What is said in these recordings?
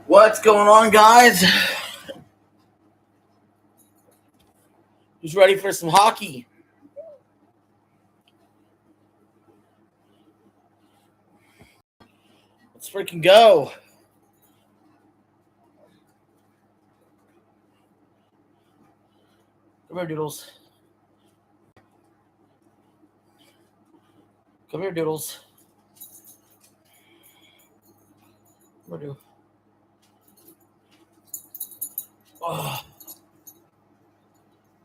What's going on, guys? Who's ready for some hockey? Let's freaking go. Come here, Doodles. Come here, Doodles. Come here, Doodles. Oh,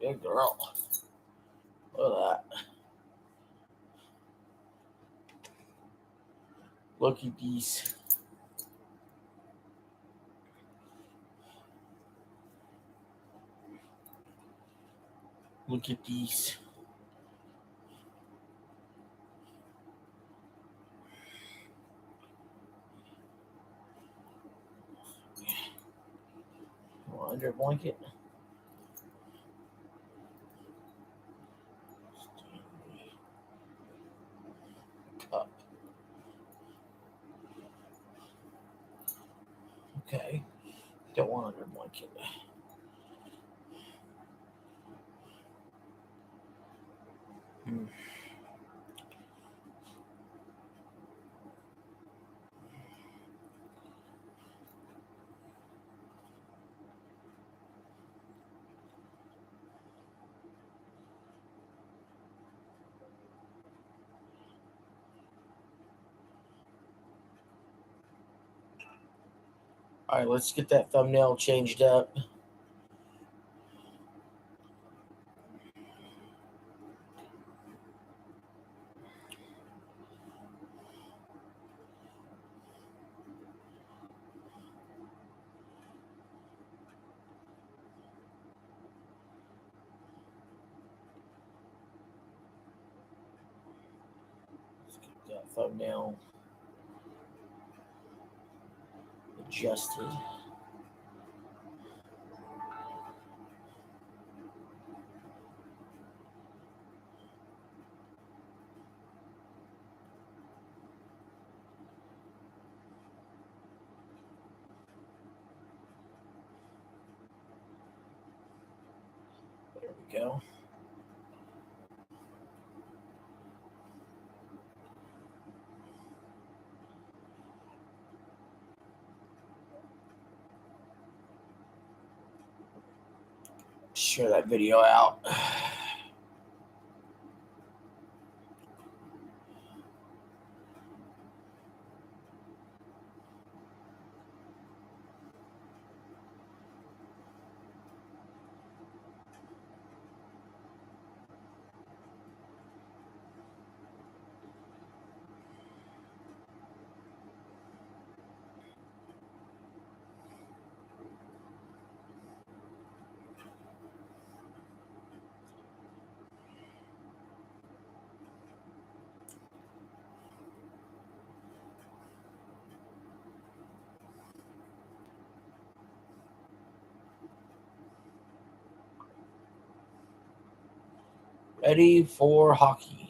good girl. Look at that. Look at these. Look at these. Under a blanket. Cup. Okay. Don't want under a blanket. All right, let's get that thumbnail changed up. Let's get that thumbnail adjusted. There we go. Share that video out. Ready for hockey.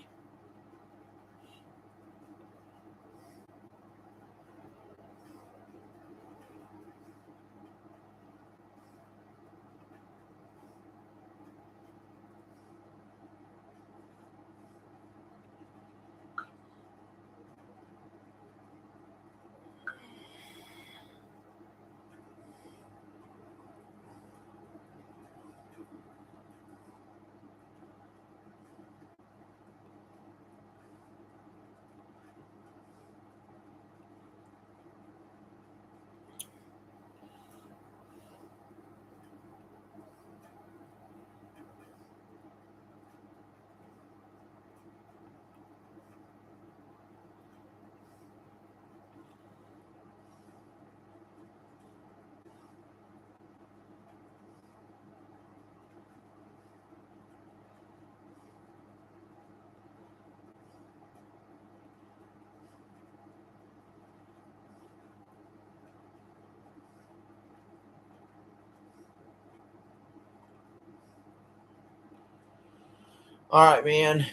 All right, man.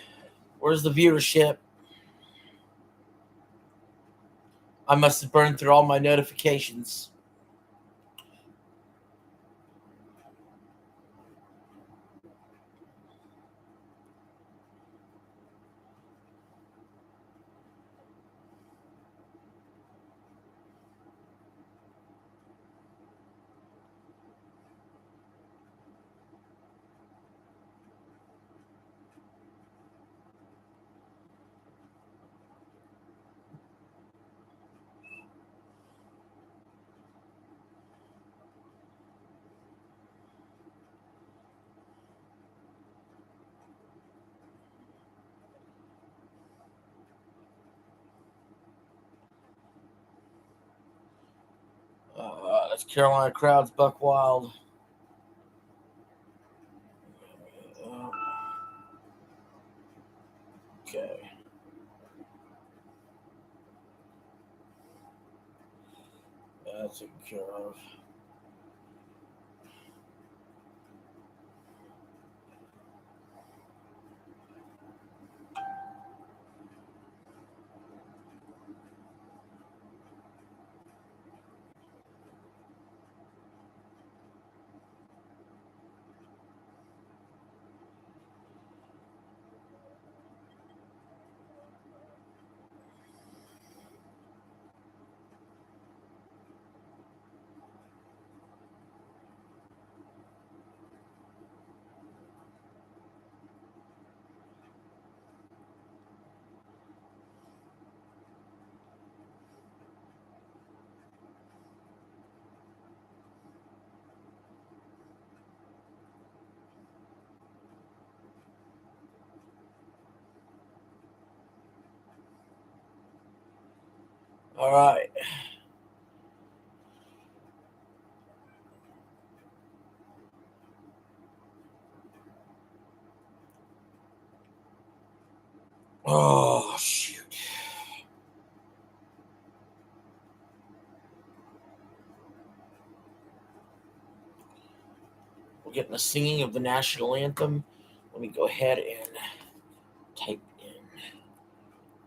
Where's the viewership? I must have burned through all my notifications. That's Carolina crowds buck wild. Okay. That's taken care of. All right. Oh, shoot. We're getting the singing of the national anthem. Let me go ahead and type in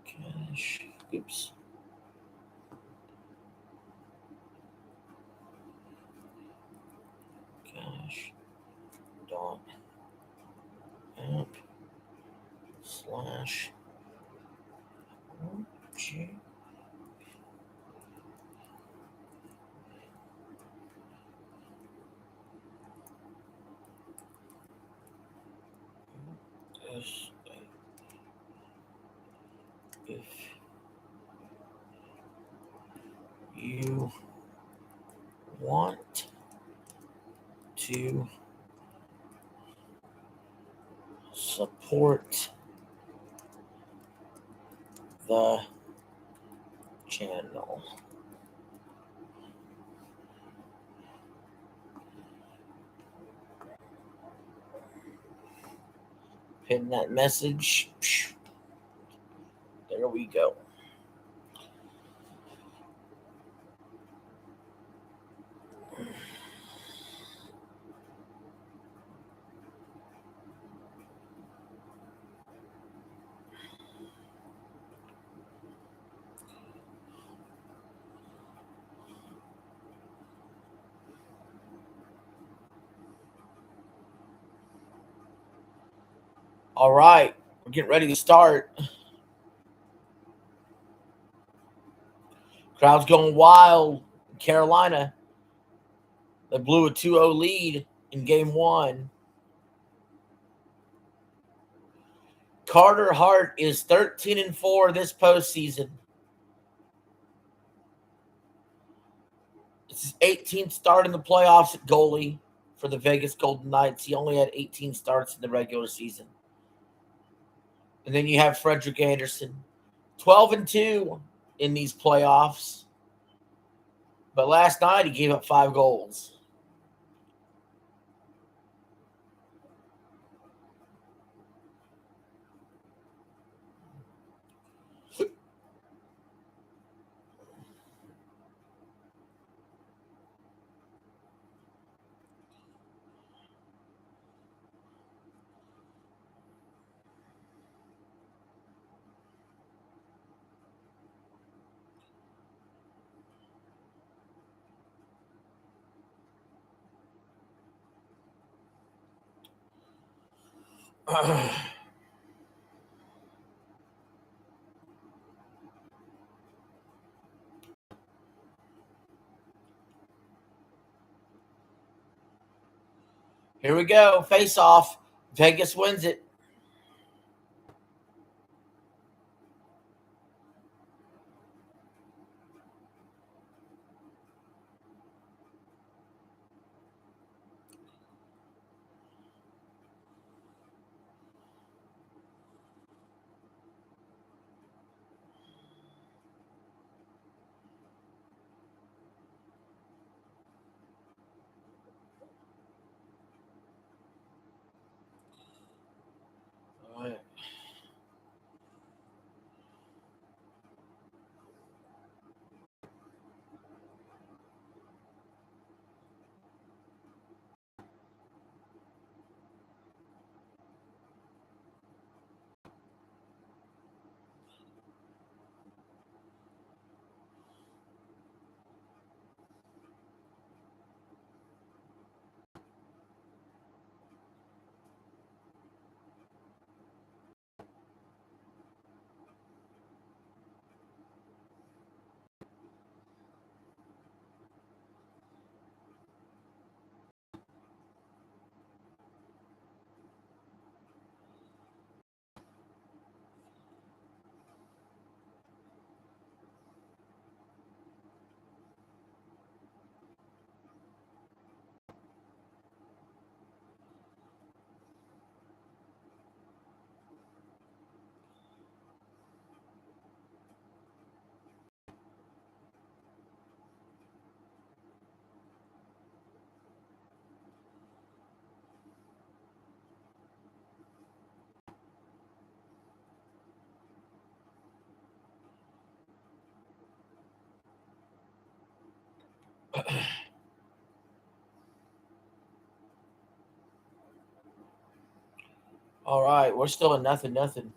cash. Oops. Cash dot app slash G. If you want to support the channel, pin that message. There we go. All right, we're getting ready to start. Crowd's going wild. Carolina, they blew a 2-0 lead in game one. Carter Hart is 13-4 this postseason. It's his 18th start in the playoffs at goalie for the Vegas Golden Knights. He only had 18 starts in the regular season. And then you have Frederick Anderson, 12-2 in these playoffs. But last night he gave up 5 goals. Here we go. Face off. Vegas wins it. All right, we're still at nothing, nothing.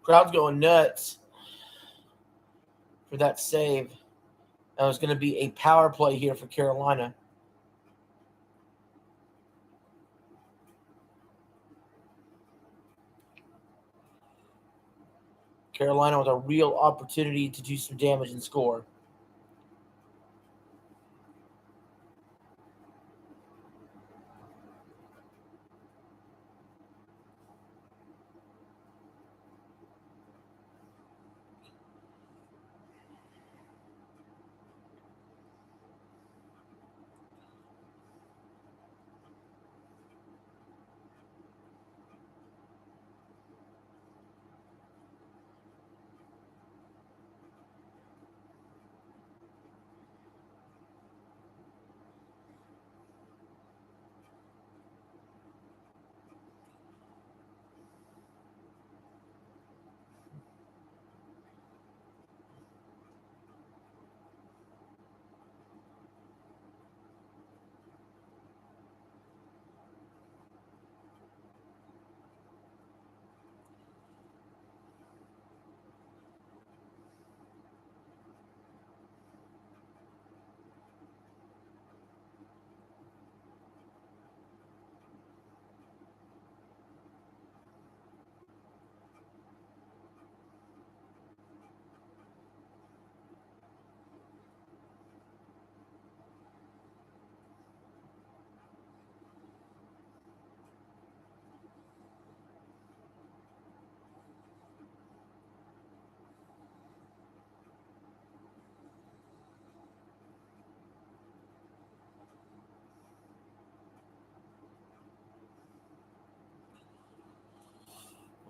Crowd's going nuts for that save. That was going to be a power play here for Carolina. Carolina with a real opportunity to do some damage and score.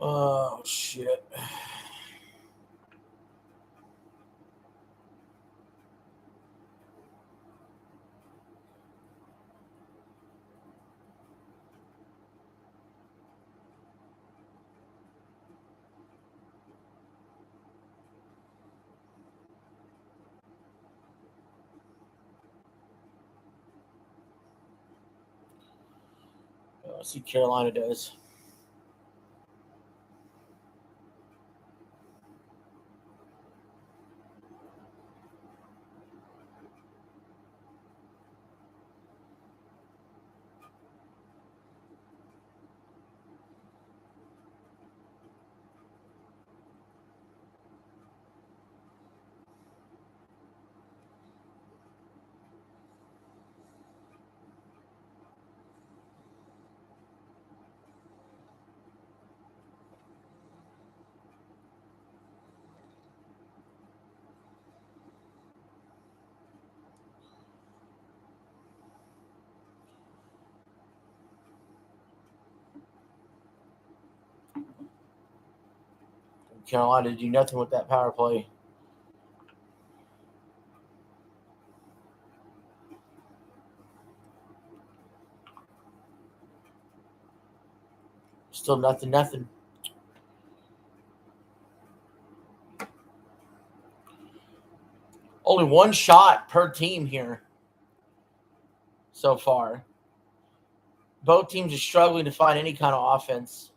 Oh, shit. Let's see Carolina does. Carolina do nothing with that power play. Still nothing, nothing. Only one shot per team here so far. Both teams are struggling to find any kind of offense.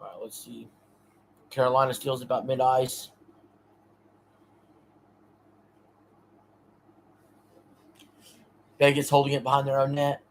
All right, let's see. Carolina steals about mid ice. Vegas holding it behind their own net.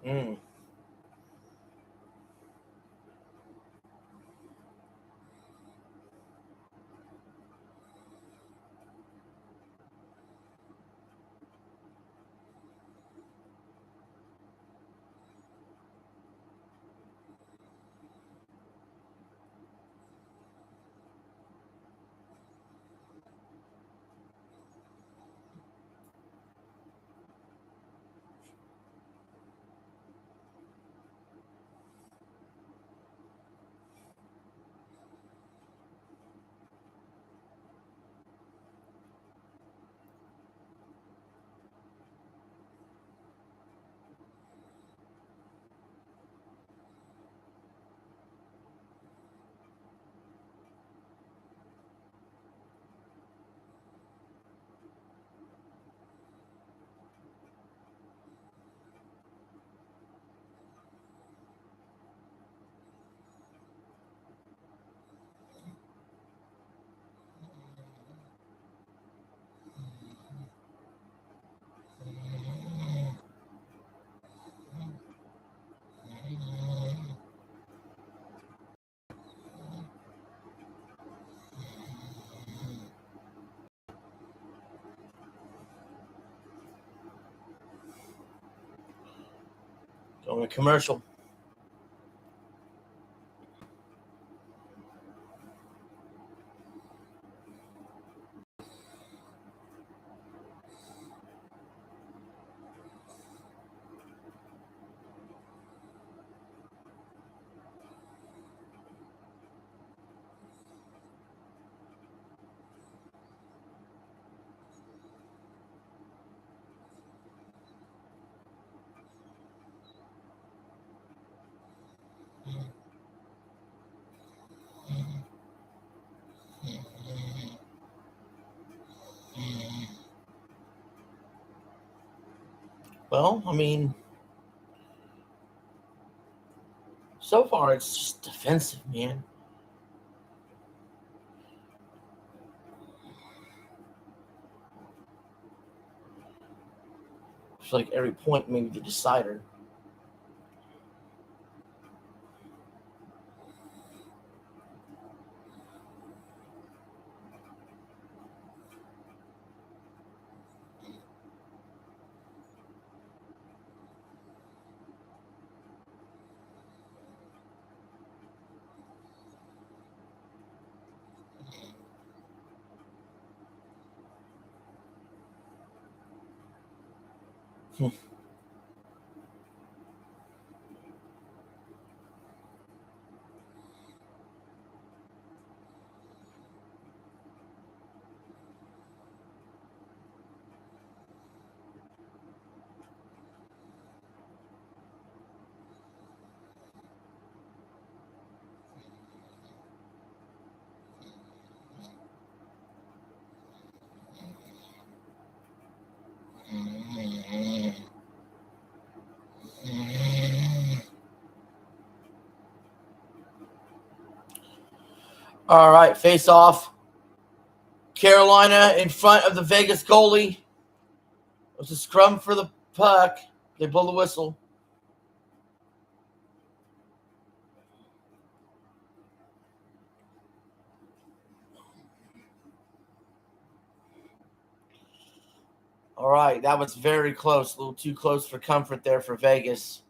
Mm. Going to commercial. Well, I mean, so far it's just defensive, man. It's like every point maybe the decider. All right, face off. Carolina in front of the Vegas goalie. It was a scrum for the puck. They blow the whistle. All right, that was very close. A little too close for comfort there for Vegas.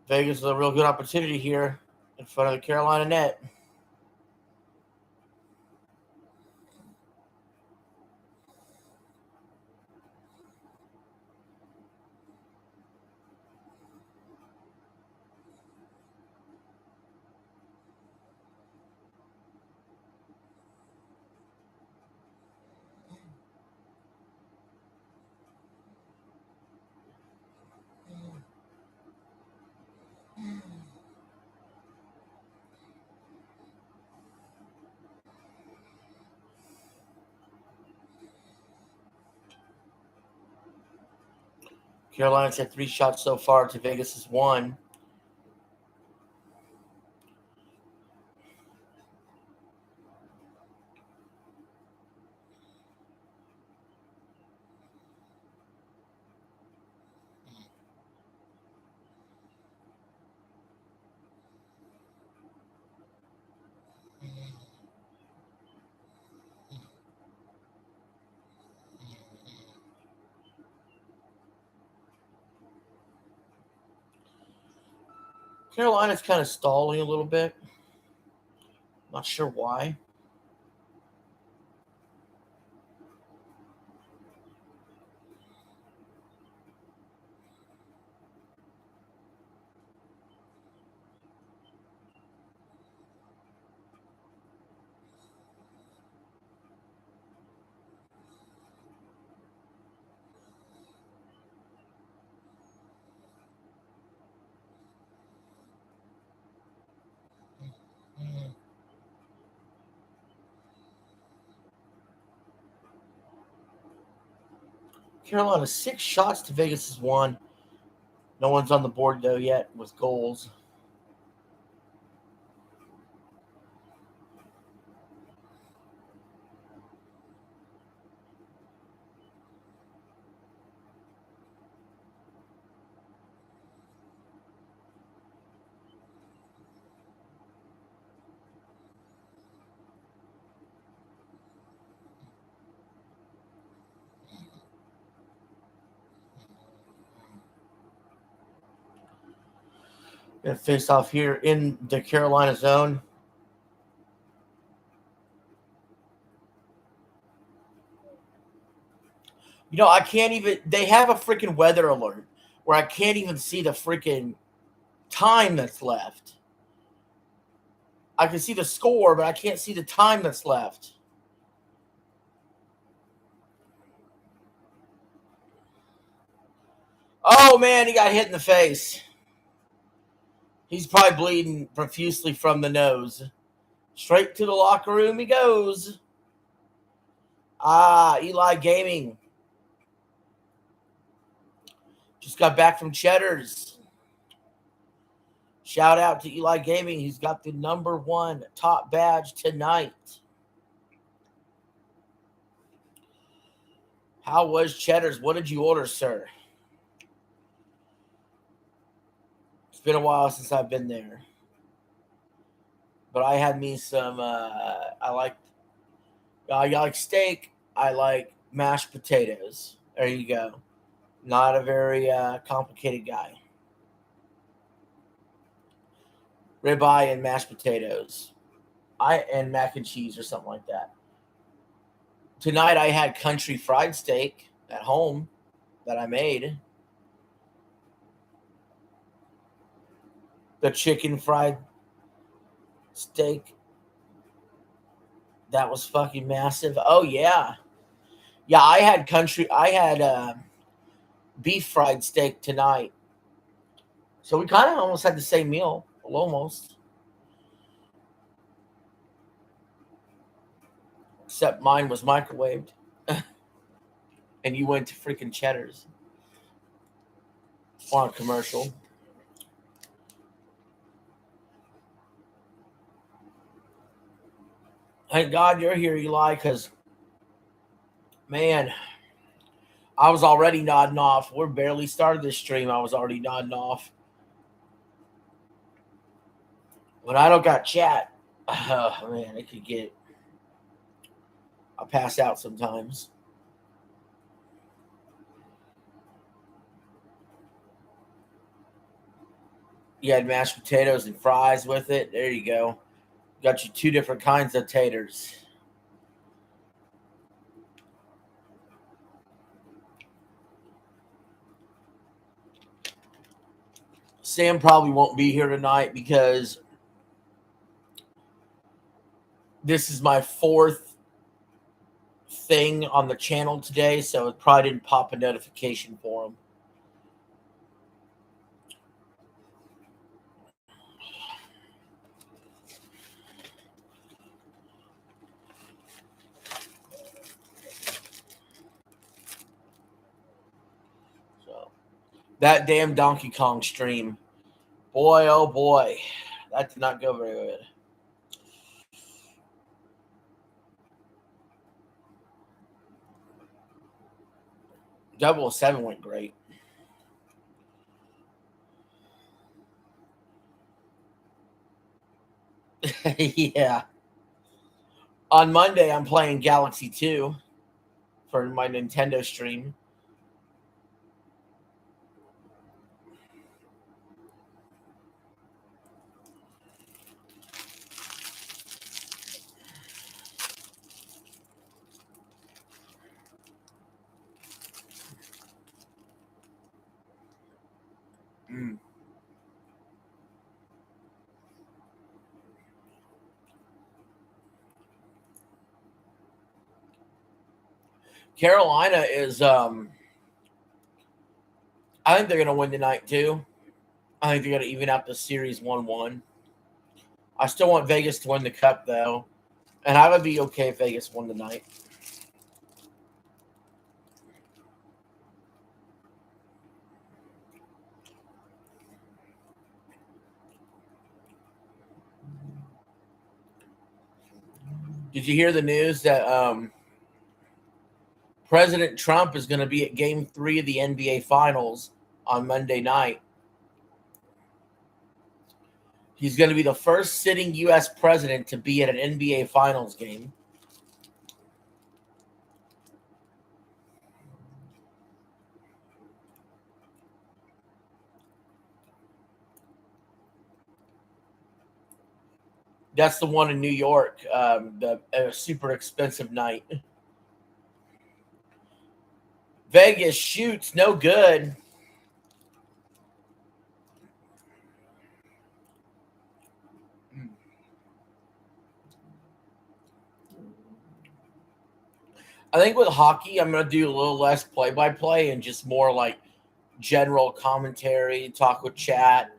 Vegas with a real good opportunity here in front of the Carolina net. Carolina's had 3 shots so far to Vegas' 1. Carolina's kind of stalling a little bit. Not sure why. Carolina 6 shots to Vegas' 1. No one's on the board though yet with goals. Gonna face off here in the Carolina zone. You know, I can't even. They have a freaking weather alert where I can't even see the freaking time that's left. I can see the score, but I can't see the time that's left. Oh man, he got hit in the face. He's probably bleeding profusely from the nose. Straight to the locker room he goes. Eli Gaming. Just got back from Cheddar's. Shout out to Eli Gaming. He's got the number 1 top badge tonight. How was Cheddar's? What did you order, sir? It's been a while since I've been there. But I had me some, I like steak. I like mashed potatoes. There you go. Not a very complicated guy. Ribeye and mashed potatoes. And mac and cheese or something like that. Tonight I had country fried steak at home that I made. The chicken fried steak. That was fucking massive. Oh yeah. Yeah, I had beef fried steak tonight. So we kind of almost had the same meal. Almost. Except mine was microwaved. And you went to freaking Cheddar's on a commercial. Thank God you're here, Eli, because, man, I was already nodding off. We're barely started this stream. I was already nodding off. When I don't got chat, man, it could get. I pass out sometimes. You had mashed potatoes and fries with it. There you go. Got you 2 different kinds of taters. Sam probably won't be here tonight because this is my 4th thing on the channel today, so it probably didn't pop a notification for him. So that damn Donkey Kong stream, boy, oh boy, that did not go very good. Double 7 went great. Yeah. On Monday, I'm playing Galaxy 2 for my Nintendo stream. Carolina is I think they're gonna win tonight too. I think they're gonna even out the series 1-1. I still want Vegas to win the cup though. And I would be okay if Vegas won tonight. Did you hear the news that President Trump is going to be at Game 3 of the NBA Finals on Monday night? He's going to be the first sitting U.S. president to be at an NBA Finals game. That's the one in New York, the super expensive night. Vegas shoots no good. I think with hockey, I'm going to do a little less play-by-play and just more like general commentary, talk with chat,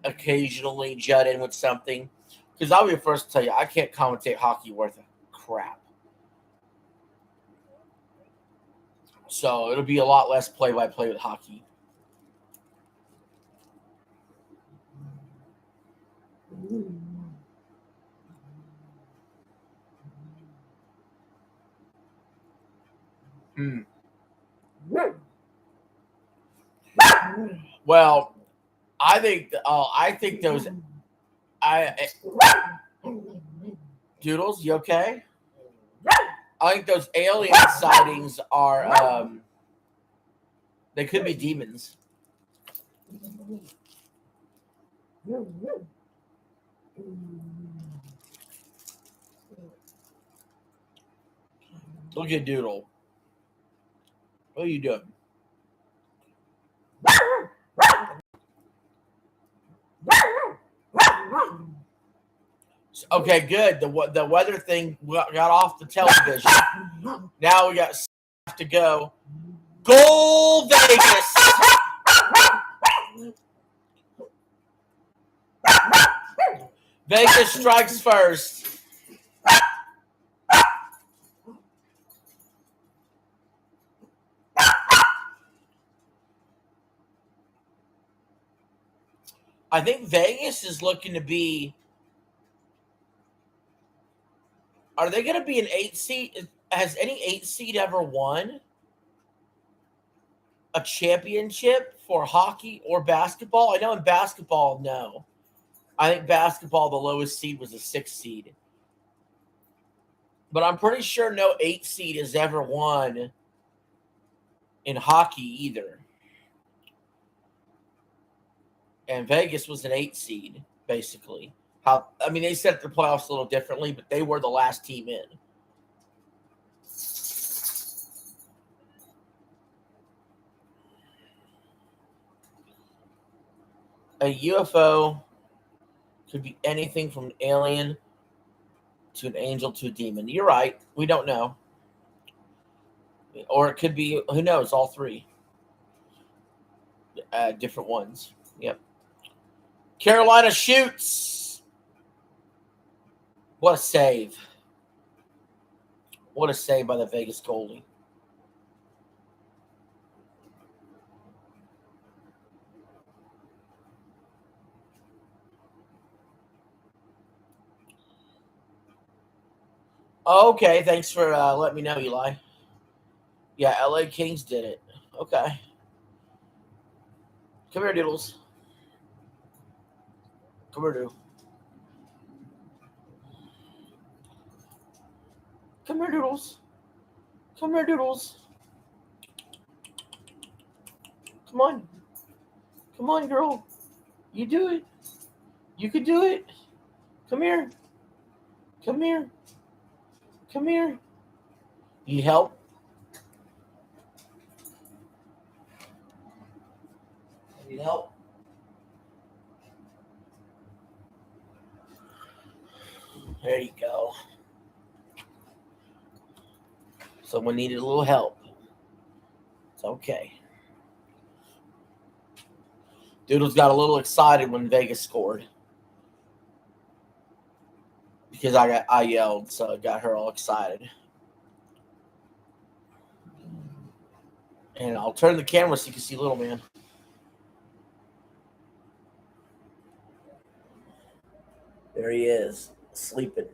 occasionally jut in with something. Because I'll be the first to tell you, I can't commentate hockey worth a crap. So it'll be a lot less play-by-play with hockey. Well, I think those. Doodles, you okay? I think those alien sightings are. They could be demons. Look at Doodle. What are you doing? Okay, good. The weather thing got off the television. Now we got to go. Goal Vegas. Vegas strikes first. I think Vegas is looking to be. Are they going to be an 8 seed? Has any 8 seed ever won a championship for hockey or basketball? I know in basketball, no. I think basketball, the lowest seed was a 6 seed. But I'm pretty sure no 8 seed has ever won in hockey either. And Vegas was an 8 seed, basically. They set their playoffs a little differently, but they were the last team in. A UFO could be anything from an alien to an angel to a demon. You're right. We don't know. Or it could be, who knows, all three. Different ones. Yep. Carolina shoots. What a save. What a save by the Vegas goalie. Okay, thanks for letting me know, Eli. Yeah, LA Kings did it. Okay. Come here, Doodles. Come here, Doodle. Come here, Doodles. Come here, Doodles. Come on. Come on, girl. You do it. You can do it. Come here. Come here. Come here. You help? Need help? There you go. Someone needed a little help. It's okay. Doodles got a little excited when Vegas scored because I yelled, so it got her all excited. And I'll turn the camera so you can see little man. There he is, sleeping.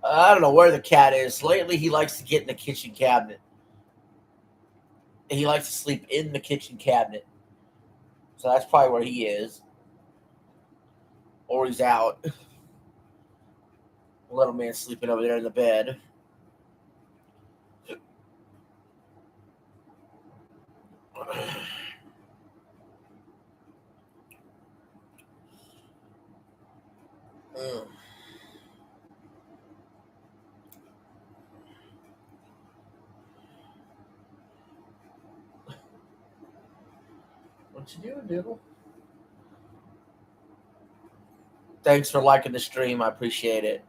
I don't know where the cat is. Lately, he likes to get in the kitchen cabinet. He likes to sleep in the kitchen cabinet. So that's probably where he is. Or he's out. Little man sleeping over there in the bed. What you doing, Doodle? Thanks for liking the stream. I appreciate it.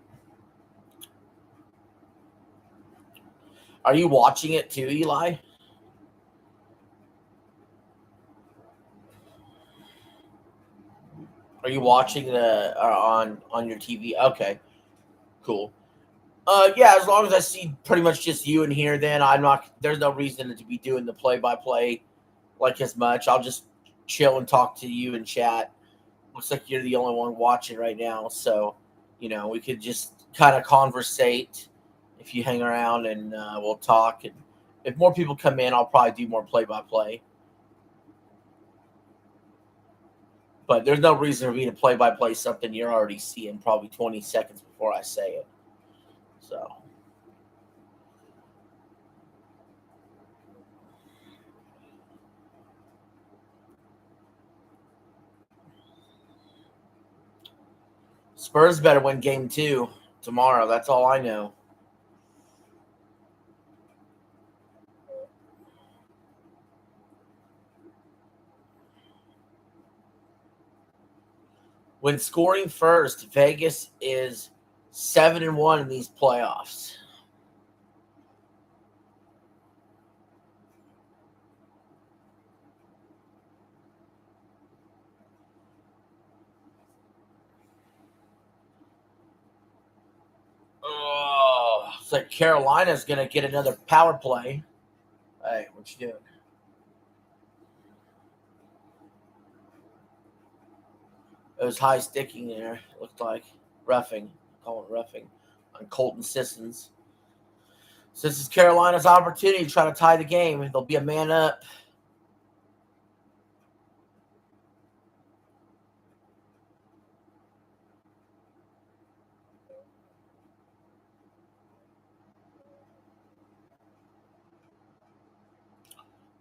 Are you watching it too, Eli? Are you watching the on your TV? Okay, cool. Yeah, as long as I see pretty much just you in here, then I'm not. There's no reason to be doing the play-by-play like as much. I'll just chill and talk to you in chat. Looks like you're the only one watching right now, so we could just kind of conversate if you hang around, and we'll talk. And if more people come in, I'll probably do more play-by-play. But there's no reason for me to play-by-play something you're already seeing probably 20 seconds before I say it. So. Spurs better win game 2 tomorrow. That's all I know. When scoring first, Vegas is 7-1 in these playoffs. Oh, it's like Carolina's going to get another power play. Hey, what you doing? It was high sticking there. It looked like roughing. Call it roughing on Colton Sissons. So this is Carolina's opportunity to try to tie the game. They'll be a man up.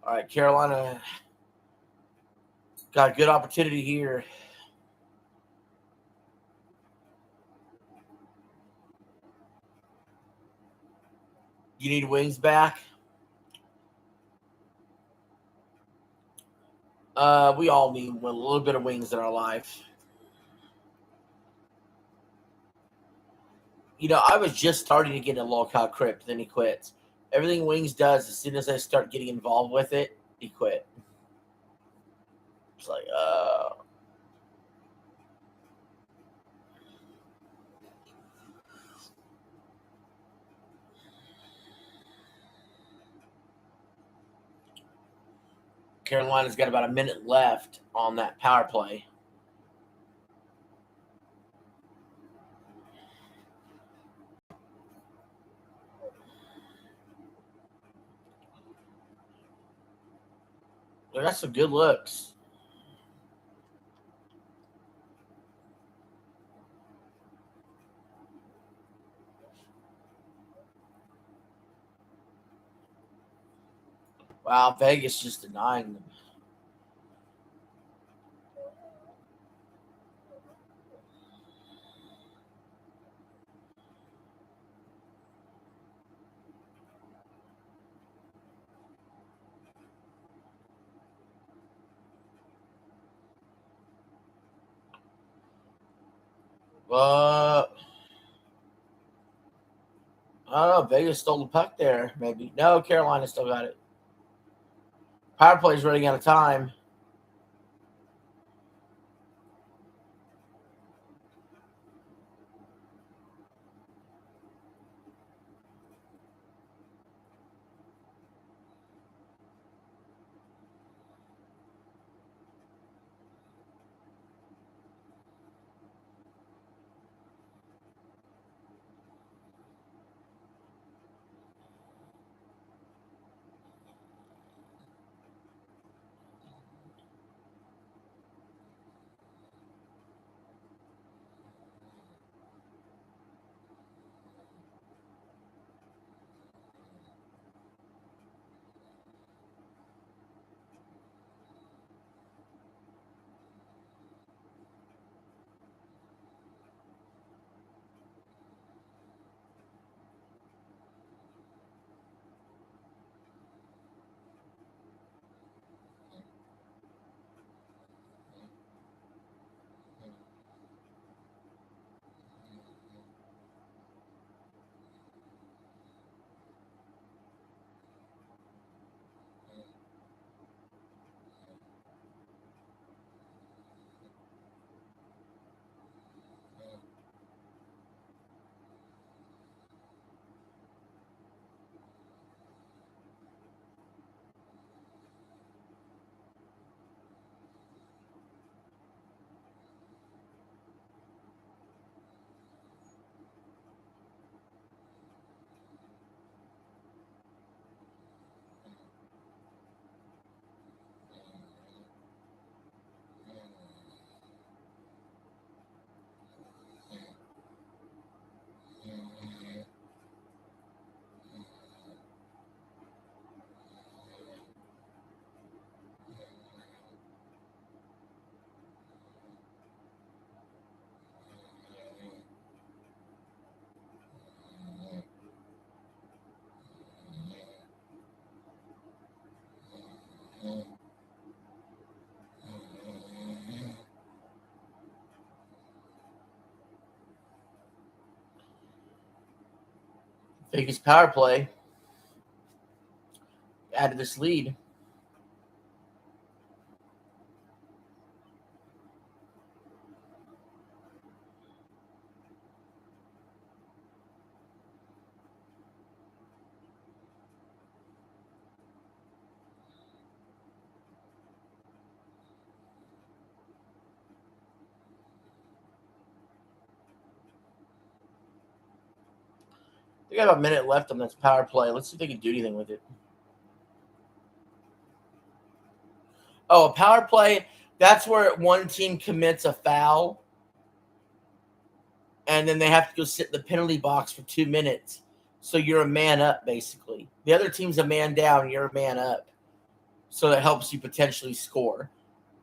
All right, Carolina got a good opportunity here. You need wings back. We all need a little bit of wings in our life. You know, I was just starting to get into lolcow crypt, then he quits. Everything Wings does, as soon as I start getting involved with it, he quit. It's like, Carolina's got about a minute left on that power play. They got some good looks. Wow, Vegas just denying them. I don't know. Vegas stole the puck there, maybe. No, Carolina still got it. Power play's running out of time. Vegas power play added this lead. They got about a minute left on this power play. Let's see if they can do anything with it. Oh, a power play, that's where one team commits a foul, and then they have to go sit in the penalty box for 2 minutes. So you're a man up, basically. The other team's a man down, you're a man up. So that helps you potentially score.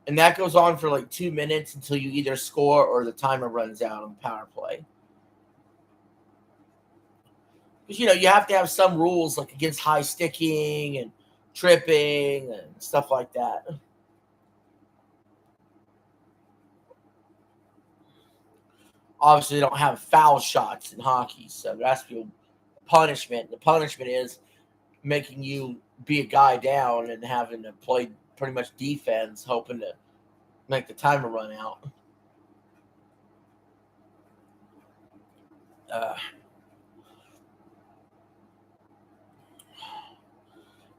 And that goes on for like 2 minutes until you either score or the timer runs out on the power play. Because, you have to have some rules like against high sticking and tripping and stuff like that. Obviously, they don't have foul shots in hockey, so there has to be a punishment. The punishment is making you be a guy down and having to play pretty much defense, hoping to make the timer run out.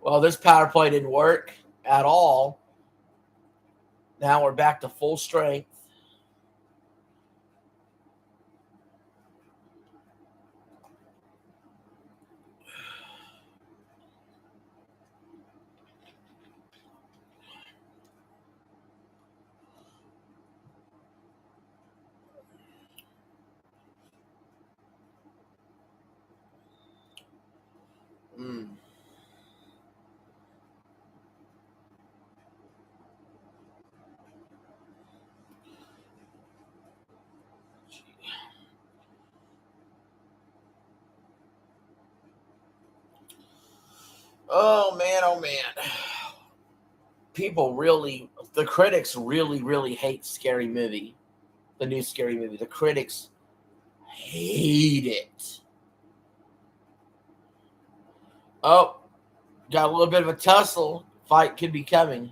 Well, this power play didn't work at all. Now we're back to full strength. Oh, man, oh, man. The critics really hate Scary Movie, the new Scary Movie. The critics hate it. Oh, got a little bit of a tussle. Fight could be coming.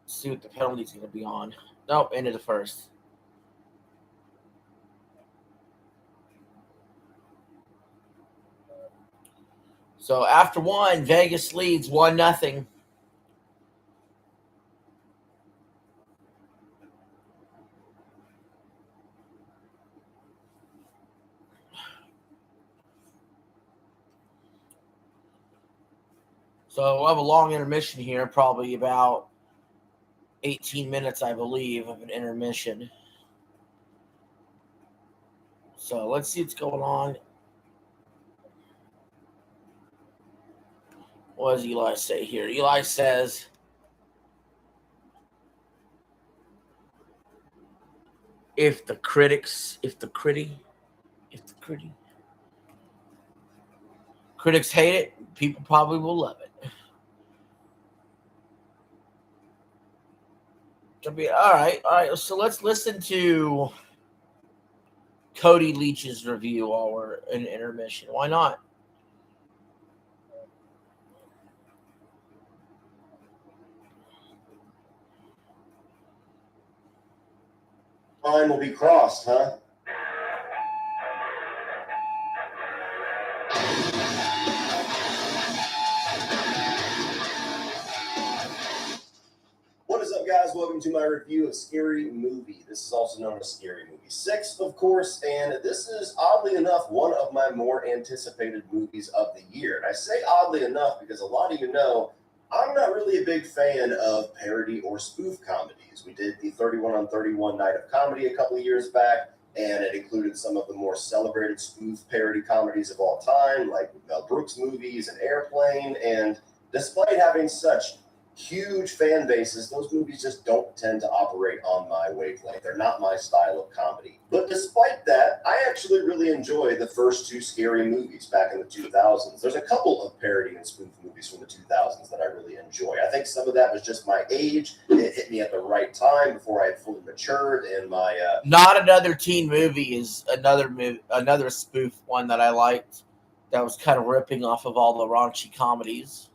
Let's see what the penalty's going to be on. Nope, end of the first. So after one, Vegas leads 1-0. So we'll have a long intermission here, probably about 18 minutes, I believe, of an intermission. So let's see what's going on. What does Eli say here? Eli says, if the critics hate it, people probably will love it. It'll be all right. So let's listen to Cody Leach's review while we're in intermission. Why not? Line will be crossed, huh? What is up, guys? Welcome to my review of Scary Movie. This is also known as Scary Movie 6, of course, and this is, oddly enough, one of my more anticipated movies of the year. And I say oddly enough because a lot of you know I'm not really a big fan of parody or spoof comedies. We did the 31 on 31 Night of Comedy a couple of years back, and it included some of the more celebrated spoof parody comedies of all time, like Mel Brooks movies and Airplane, and despite having such huge fan bases, those movies just don't tend to operate on my wavelength. They're not my style of comedy. But despite that, I actually really enjoy the first two Scary movies back in the 2000s. There's a couple of parody and spoof movies from the 2000s that I really enjoy. I think some of that was just my age. It hit me at the right time before I had fully matured in my... Not Another Teen Movie is another spoof one that I liked that was kind of ripping off of all the raunchy comedies.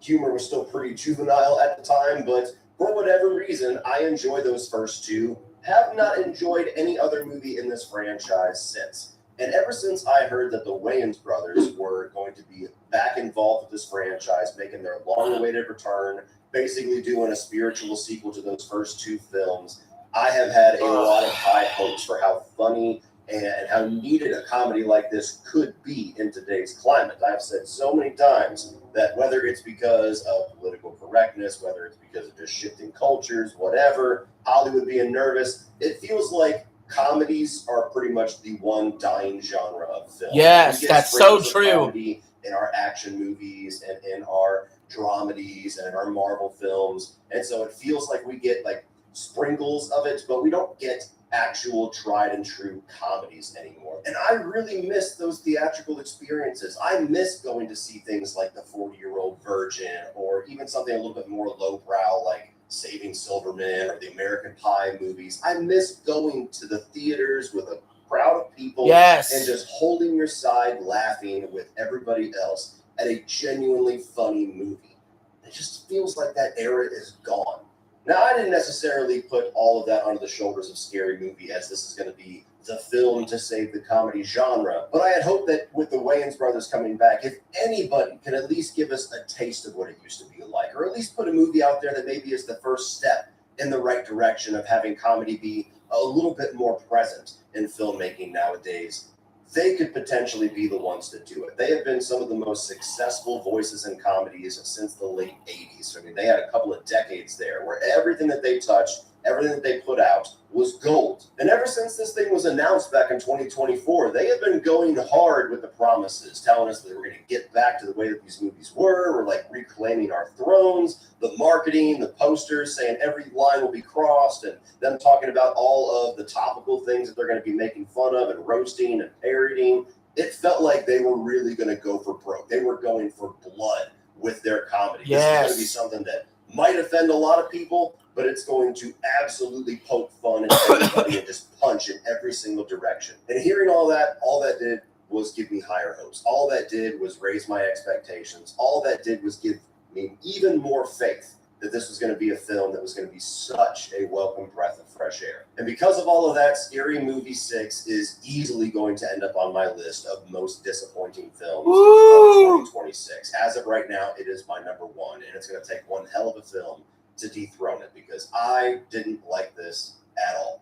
Humor was still pretty juvenile at the time, but for whatever reason, I enjoy those first two. Have not enjoyed any other movie in this franchise since. And ever since I heard that the Wayans brothers were going to be back involved with this franchise, making their long-awaited return, basically doing a spiritual sequel to those first two films, I have had a lot of high hopes for how funny and how needed a comedy like this could be in today's climate. I've said so many times that whether it's because of political correctness, whether it's because of just shifting cultures, whatever, Hollywood being nervous, it feels like comedies are pretty much the one dying genre of film. Yes, that's so true. In our action movies and in our dramedies and in our Marvel films. And so it feels like we get like sprinkles of it, but we don't get actual tried and true comedies anymore. And I really miss those theatrical experiences. I miss going to see things like The 40-Year-Old Virgin, or even something a little bit more lowbrow like Saving Silverman or the American Pie movies. I miss going to the theaters with a crowd of people and just holding your side laughing with everybody else at a genuinely funny movie. It just feels like that era is gone. Now, I didn't necessarily put all of that onto the shoulders of Scary Movie, as this is going to be the film to save the comedy genre. But I had hoped that with the Wayans brothers coming back, if anybody can at least give us a taste of what it used to be like, or at least put a movie out there that maybe is the first step in the right direction of having comedy be a little bit more present in filmmaking nowadays, they could potentially be the ones to do it. They have been some of the most successful voices in comedies since the late 80s. I mean, they had a couple of decades there where everything that they touched, everything that they put out was gold. And ever since this thing was announced back in 2024, they have been going hard with the promises, telling us that we're going to get back to the way that these movies were. We're like reclaiming our thrones, the marketing, the posters saying every line will be crossed, and them talking about all of the topical things that they're going to be making fun of and roasting and parodying. It felt like they were really going to go for broke. They were going for blood with their comedy. This is going to be something that might offend a lot of people, but it's going to absolutely poke fun at everybody and just punch in every single direction. And hearing all that did was give me higher hopes. All that did was raise my expectations. All that did was give me even more faith that this was going to be a film that was going to be such a welcome breath of fresh air. And because of all of that, Scary Movie 6 is easily going to end up on my list of most disappointing films of 2026. As of right now, it is my number one, and it's going to take one hell of a film to dethrone it, because I didn't like this at all.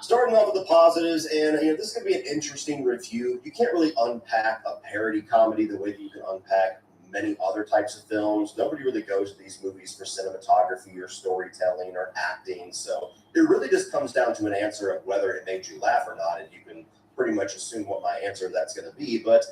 Starting off with the positives, and this is going to be an interesting review. You can't really unpack a parody comedy the way that you can unpack many other types of films. Nobody really goes to these movies for cinematography or storytelling or acting, so it really just comes down to an answer of whether it made you laugh or not, and you can pretty much assume what my answer to that's going to be. But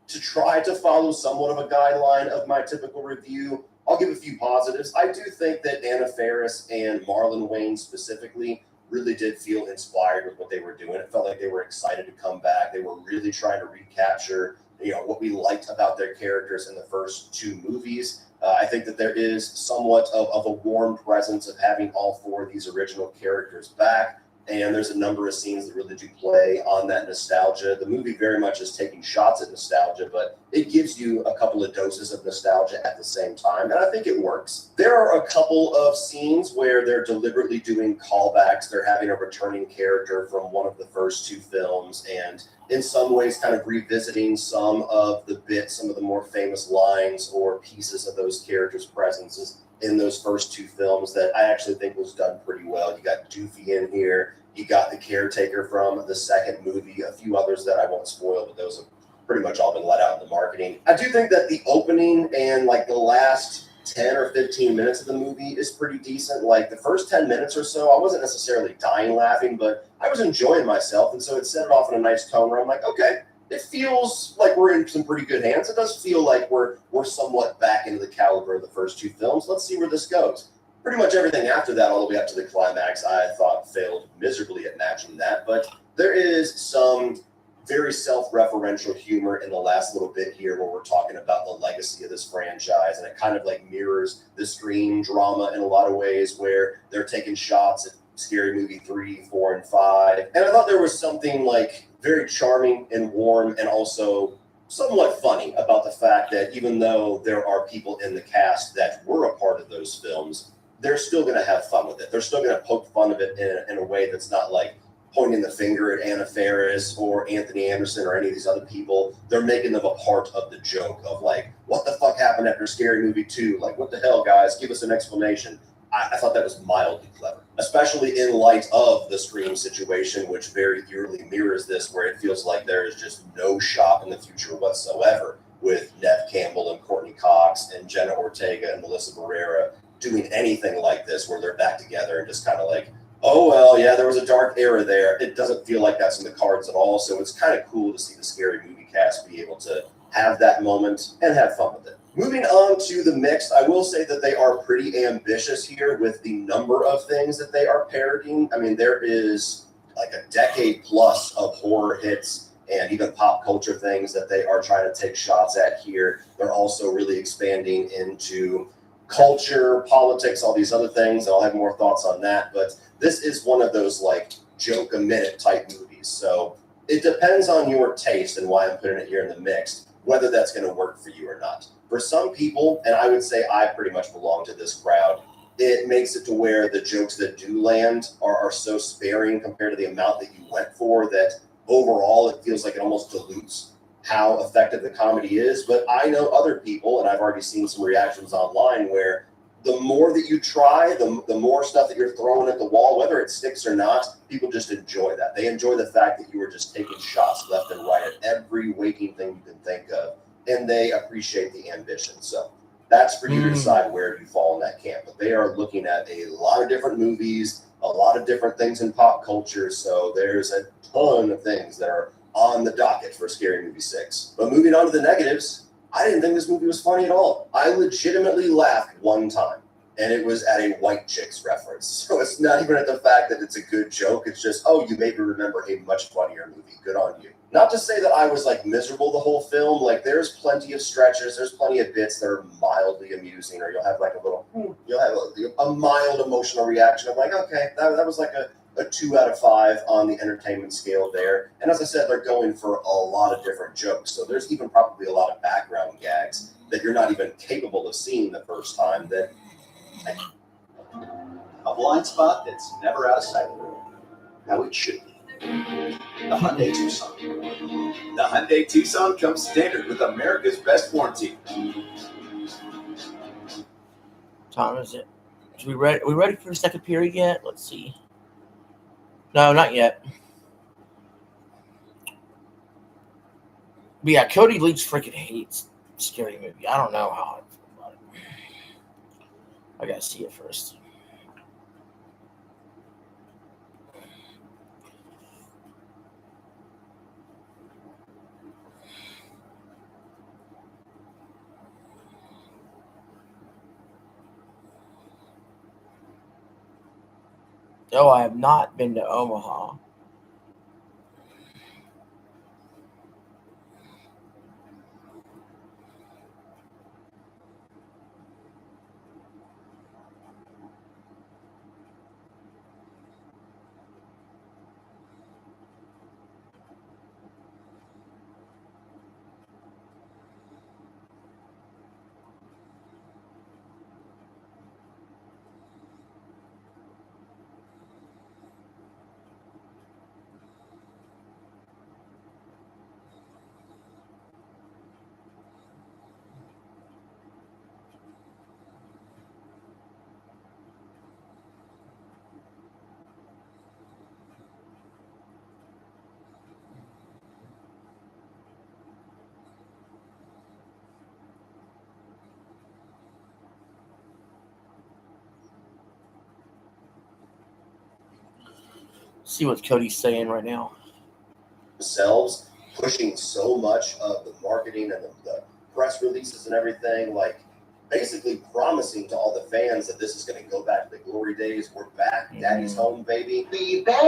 to try to follow somewhat of a guideline of my typical review, I'll give a few positives. I do think that Anna Faris and Marlon Wayans specifically really did feel inspired with what they were doing. It felt like they were excited to come back. They were really trying to recapture what we liked about their characters in the first two movies. I think that there is somewhat of a warm presence of having all four of these original characters back. And there's a number of scenes that really do play on that nostalgia. The movie very much is taking shots at nostalgia, but it gives you a couple of doses of nostalgia at the same time, and I think it works. There are a couple of scenes where they're deliberately doing callbacks. They're having a returning character from one of the first two films, and in some ways kind of revisiting some of the bits, some of the more famous lines or pieces of those characters' presences in those first two films that I actually think was done pretty well. You got Doofy in here. You got the caretaker from the second movie, a few others that I won't spoil, but those have pretty much all been let out in the marketing. I do think that the opening and like the last 10 or 15 minutes of the movie is pretty decent. Like the first 10 minutes or so, I wasn't necessarily dying laughing, but I was enjoying myself. And so it set it off in a nice tone where I'm like, okay, it feels like we're in some pretty good hands. It does feel like we're somewhat back into the caliber of the first two films. Let's see where this goes. Pretty much everything after that, all the way up to the climax, I thought failed miserably at matching that. But there is some very self-referential humor in the last little bit here where we're talking about the legacy of this franchise, and it kind of like mirrors the Scream drama in a lot of ways where they're taking shots at Scary Movie 3, 4, and 5. And I thought there was something like very charming and warm and also somewhat funny about the fact that even though there are people in the cast that were a part of those films, they're still going to have fun with it. They're still going to poke fun of it in a way that's not like pointing the finger at Anna Faris or Anthony Anderson or any of these other people. They're making them a part of the joke of like, what the fuck happened after Scary Movie 2? Like, what the hell, guys? Give us an explanation. I thought that was mildly clever, especially in light of the Scream situation, which very eerily mirrors this, where it feels like there is just no shot in the future whatsoever with Neve Campbell and Courtney Cox and Jenna Ortega and Melissa Barrera doing anything like this, where they're back together and just kind of like, oh, well, yeah, there was a dark era there. It doesn't feel like that's in the cards at all. So it's kind of cool to see the Scary Movie cast be able to have that moment and have fun with it. Moving on to the mix, I will say that they are pretty ambitious here with the number of things that they are parodying. I mean, there is like a decade plus of horror hits and even pop culture things that they are trying to take shots at here. They're also really expanding into culture, politics, all these other things. I'll have more thoughts on that, but this is one of those like joke a minute type movies. So it depends on your taste and why I'm putting it here in the mix, whether that's going to work for you or not. For some people, and I would say I pretty much belong to this crowd, it makes it to where the jokes that do land are so sparing compared to the amount that you went for that overall it feels like it almost dilutes how effective the comedy is. But I know other people, and I've already seen some reactions online, where the more that you try, the more stuff that you're throwing at the wall, whether it sticks or not, people just enjoy that. They enjoy the fact that you were just taking shots left and right at every waking thing you can think of, and they appreciate the ambition. So that's for you to decide where you fall in that camp. But they are looking at a lot of different movies, a lot of different things in pop culture, so there's a ton of things that are on the docket for Scary Movie 6. But moving on to the negatives, I didn't think this movie was funny at all. I legitimately laughed one time, and it was at a White Chicks reference. So it's not even at the fact that it's a good joke. It's just, oh, you made me remember a much funnier movie. Good on you. Not to say that I was like miserable the whole film. Like there's plenty of stretches. There's plenty of bits that are mildly amusing, or you'll have like you'll have a mild emotional reaction of like, okay, that was like a 2 out of 5 on the entertainment scale there. And as I said, they're going for a lot of different jokes. So there's even probably a lot of background gags that you're not even capable of seeing the first time. That a blind spot that's never out of sight. How it should be. The Hyundai Tucson. The Hyundai Tucson comes standard with America's best warranty. Time is it? Are we ready for the second period yet? Let's see. No, not yet. But yeah, Cody Leach freaking hates Scary Movie. I don't know how I feel about it. I gotta see it first. No, I have not been to Omaha. See what Cody's saying right now. Themselves, pushing so much of the marketing and the press releases and everything, like basically promising to all the fans that this is going to go back to the glory days. We're back. Daddy's home, baby. Be back.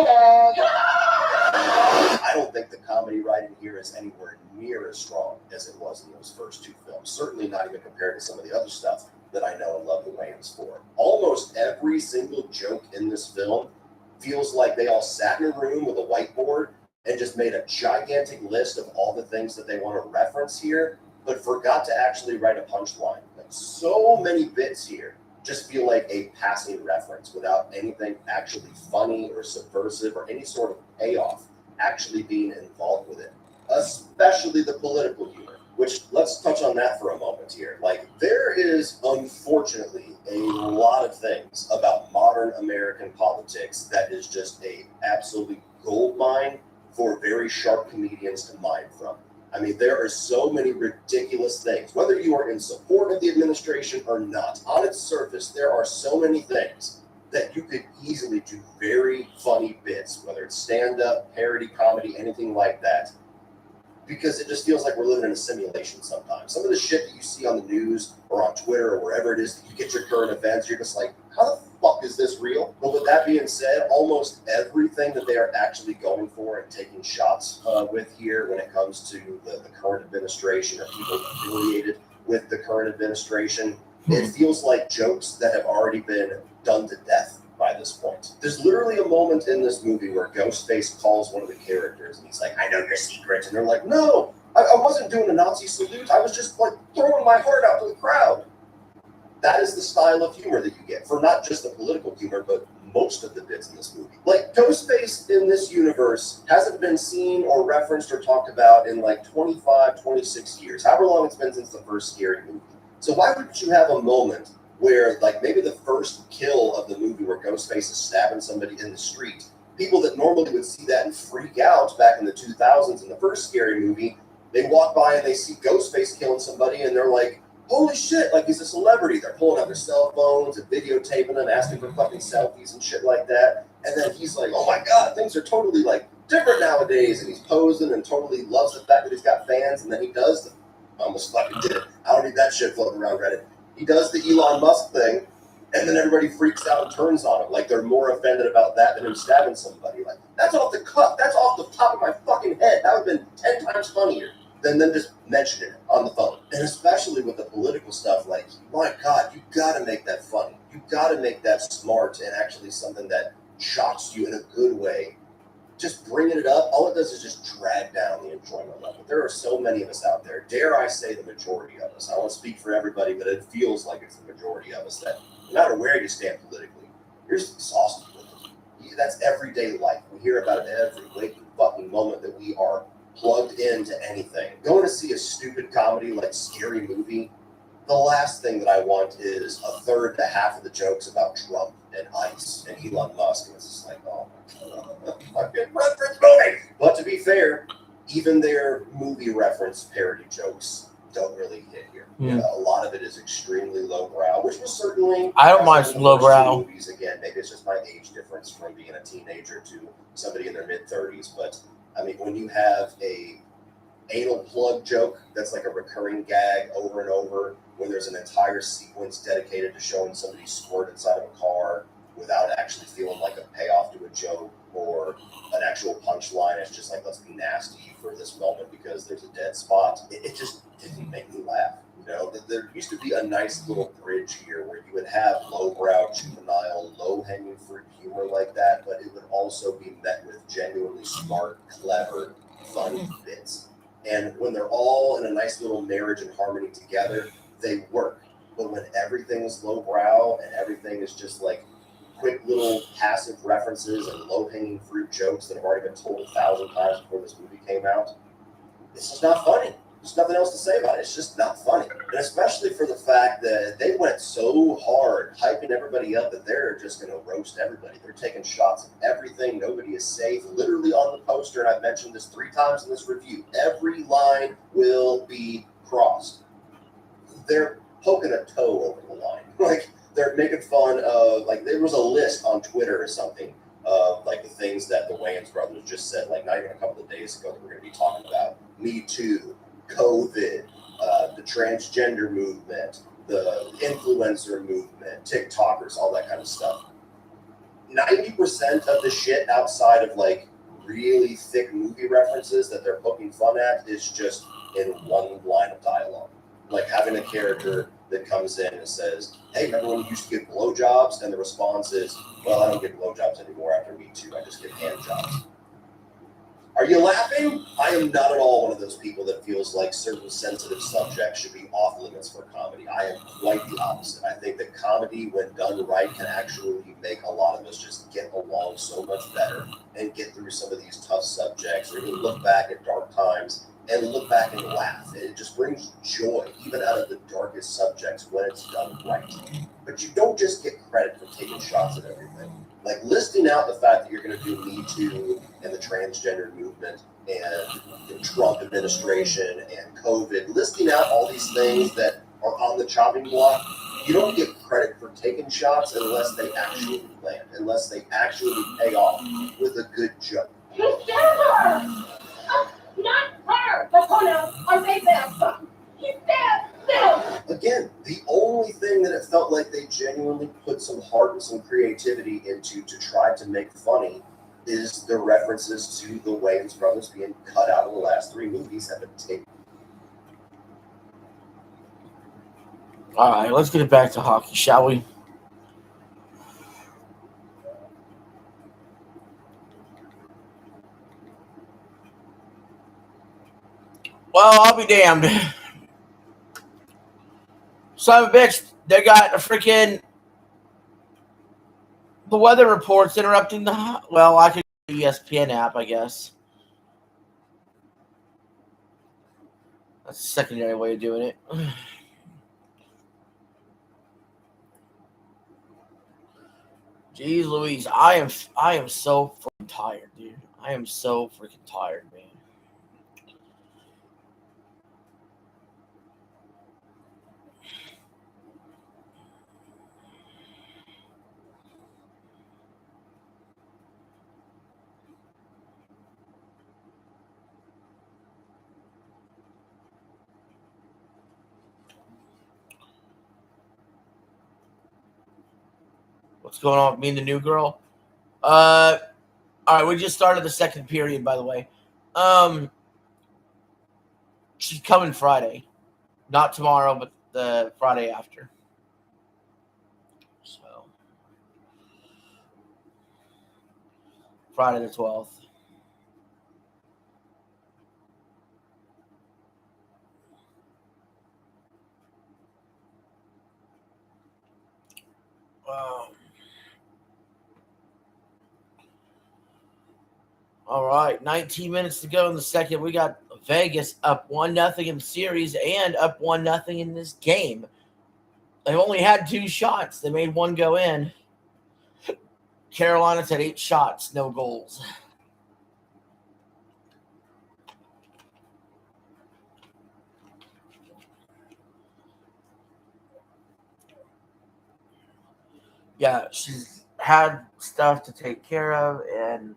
I don't think the comedy writing here is anywhere near as strong as it was in those first two films. Certainly not even compared to some of the other stuff that I know and love the Wayans for. Almost every single joke in this film feels like they all sat in a room with a whiteboard and just made a gigantic list of all the things that they want to reference here, but forgot to actually write a punchline. Like, so many bits here just feel like a passing reference without anything actually funny or subversive or any sort of payoff actually being involved with it, especially the political humor, which let's touch on that for a moment here. Like, there is unfortunately a lot of things about modern American politics that is just a absolutely gold mine for very sharp comedians to mine from. I mean, there are so many ridiculous things, whether you are in support of the administration or not. On its surface, there are so many things that you could easily do very funny bits, whether it's stand-up, parody, comedy, anything like that, because it just feels like we're living in a simulation sometimes. Some of the shit that you see on the news or on Twitter or wherever it is that you get your current events, you're just like, how the fuck is this real? But with that being said, almost everything that they are actually going for and taking shots with here when it comes to the current administration or people affiliated with the current administration, it feels like jokes that have already been done to death by this point. There's literally a moment in this movie where Ghostface calls one of the characters and he's like, I know your secret. And they're like, no, I wasn't doing a Nazi salute. I was just like throwing my heart out to the crowd. That is the style of humor that you get for not just the political humor, but most of the bits in this movie. Like, Ghostface in this universe hasn't been seen or referenced or talked about in like 25, 26 years, however long it's been since the first Scary movie. So why wouldn't you have a moment where, like, maybe the first kill of the movie where Ghostface is stabbing somebody in the street, people that normally would see that and freak out back in the 2000s in the first Scary movie, they walk by and they see Ghostface killing somebody and they're like, holy shit, like he's a celebrity. They're pulling out their cell phones and videotaping them, asking for fucking selfies and shit like that. And then he's like, oh my God, things are totally like different nowadays. And he's posing and totally loves the fact that he's got fans. And then he does almost fucking did it. I don't need that shit floating around Reddit. He does the Elon Musk thing, and then everybody freaks out and turns on him. Like, they're more offended about that than him stabbing somebody. Like, that's off the cuff. That's off the top of my fucking head. That would have been 10 times funnier than them just mentioning it on the phone. And especially with the political stuff, like, my God, you gotta make that funny. You gotta make that smart and actually something that shocks you in a good way. Just bringing it up, all it does is just drag down the enjoyment level. There are so many of us out there, dare I say the majority of us. I won't speak for everybody, but it feels like it's the majority of us that no matter where you stand politically, you're just exhausted with it. That's everyday life. We hear about it every waking fucking moment that we are plugged into anything. Going to see a stupid comedy like Scary Movie, the last thing that I want is a third to half of the jokes about Trump and ICE and Elon Musk. And it's just like, oh my God, fucking reference movie. But to be fair, even their movie reference parody jokes don't really hit here. Yeah. You know, a lot of it is extremely lowbrow, which was certainly I don't mind some lowbrow movies. Again, maybe it's just my age difference from being a teenager to somebody in their mid-30s. But I mean, when you have a anal plug joke that's like a recurring gag over and over, when there's an entire sequence dedicated to showing somebody squirt inside of a car without actually feeling like a payoff to a joke or an actual punchline, it's just like, let's be nasty for this moment because there's a dead spot. It just didn't make me laugh. You know, there used to be a nice little bridge here where you would have lowbrow, juvenile, low-hanging fruit humor like that, but it would also be met with genuinely smart, clever, funny bits. And when they're all in a nice little marriage and harmony together, they work. But when everything is lowbrow and everything is just like quick little passive references and low-hanging fruit jokes that have already been told 1,000 times before this movie came out, it's just not funny. There's nothing else to say about it. It's just not funny. And especially for the fact that they went so hard hyping everybody up that they're just going to roast everybody. They're taking shots at everything. Nobody is safe. Literally on the poster, and I've mentioned this 3 times in this review, every line will be crossed. They're poking a toe over the line. Like, they're making fun of, like, there was a list on Twitter or something of, like, the things that the Wayans brothers just said, like not even a couple of days ago, that we're going to be talking about. Me Too, COVID, the transgender movement, the influencer movement, TikTokers, all that kind of stuff. 90% of the shit outside of like really thick movie references that they're poking fun at is just in one line of dialogue. Like having a character that comes in and says, hey, remember when you used to get blowjobs? And the response is, well, I don't get blowjobs anymore after Me Too. I just get hand jobs. Are you laughing? I am not at all one of those people that feels like certain sensitive subjects should be off limits for comedy. I am quite the opposite. I think that comedy, when done right, can actually make a lot of us just get along so much better and get through some of these tough subjects, or even look back at dark times and look back and laugh. And it just brings joy, even out of the darkest subjects, when it's done right. But you don't just get credit for taking shots at everything. Like listing out the fact that you're going to do Me Too and the transgender movement and the Trump administration and COVID, listing out all these things that are on the chopping block, you don't get credit for taking shots unless they actually land, unless they actually pay off with a good joke. You stabbed her! Not her! But oh no, I made that. He stabbed them! Again, the only thing that it felt like they genuinely put some heart and some creativity into to try to make funny is the references to the Wayans brothers being cut out of the last 3 movies have been taken. All right, let's get it back to hockey, shall we? Well, I'll be damned. Son of a bitch, they got a freaking the weather reports interrupting the. Well, I could do ESPN app, I guess. That's a secondary way of doing it. Jeez Louise, I am so freaking tired, dude. I am so freaking tired, man. What's going on with me and the new girl? All right, we just started the second period, by the way. She's coming Friday. Not tomorrow, but the Friday after. So, Friday the 12th. All right, 19 minutes to go in the second. We got Vegas up 1-0 in the series and up 1-0 in this game. They've only had 2 shots. They made 1 go in. Carolina's had 8 shots, no goals. Yeah, she's had stuff to take care of, and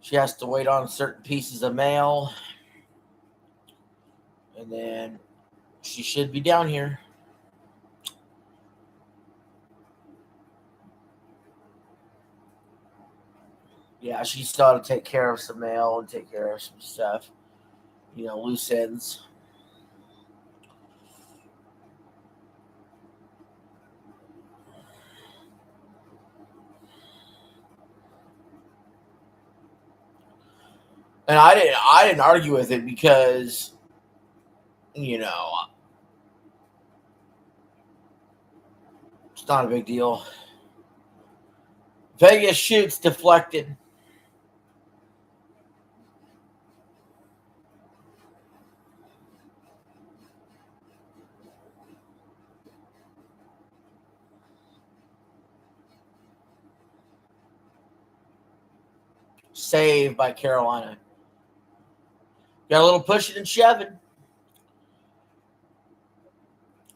she has to wait on certain pieces of mail, and then she should be down here. Yeah, she still had to take care of some mail and take care of some stuff, loose ends. And I didn't argue with it because, it's not a big deal. Vegas shoots deflected. Save by Carolina. Got a little pushing and shoving.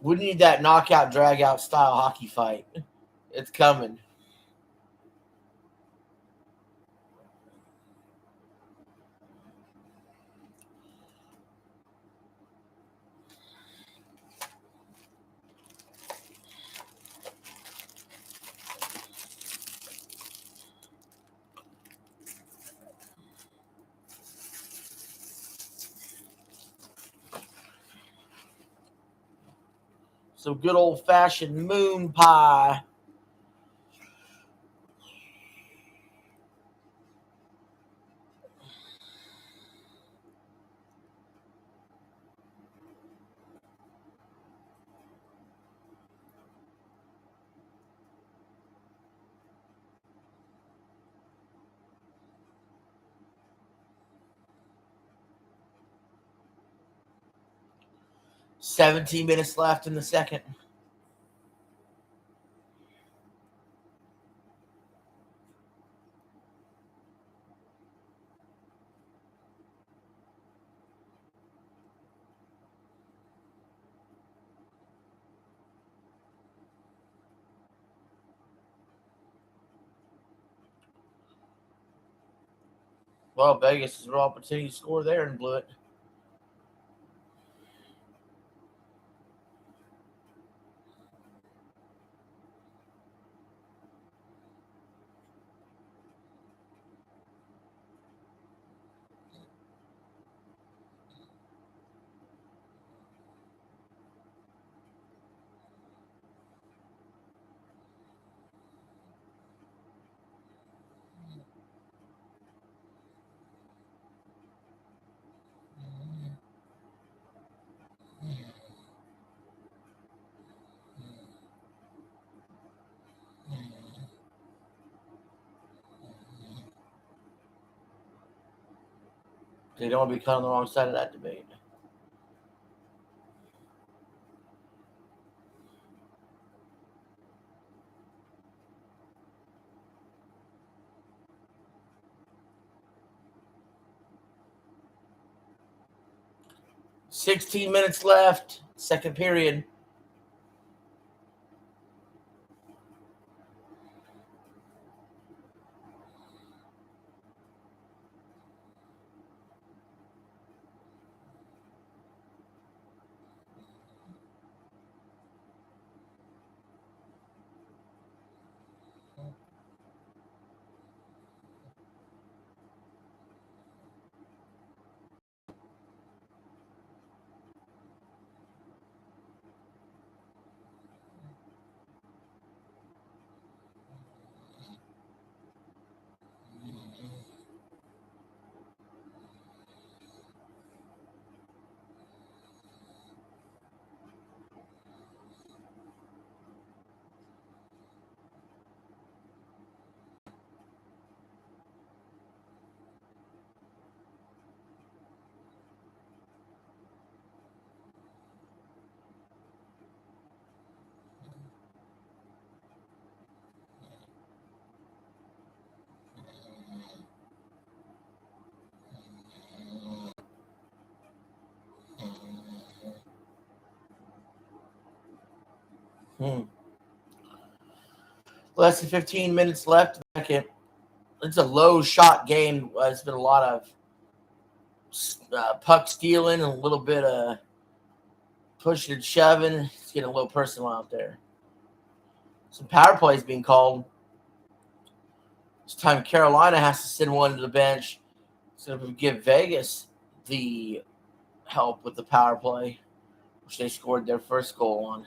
We need that knockout, drag-out style hockey fight. It's coming. Some good old-fashioned moon pie. $17 minutes left in the second. Well, Vegas has an opportunity to score there and blew it. They don't want to be caught on the wrong side of that debate. $16 minutes left, second period. Less than 15 minutes left. It's a low shot game. There's been a lot of puck stealing and a little bit of pushing and shoving. It's getting a little personal out there. Some power plays being called. This time Carolina has to send one to the bench. So we give Vegas the help with the power play, which they scored their first goal on.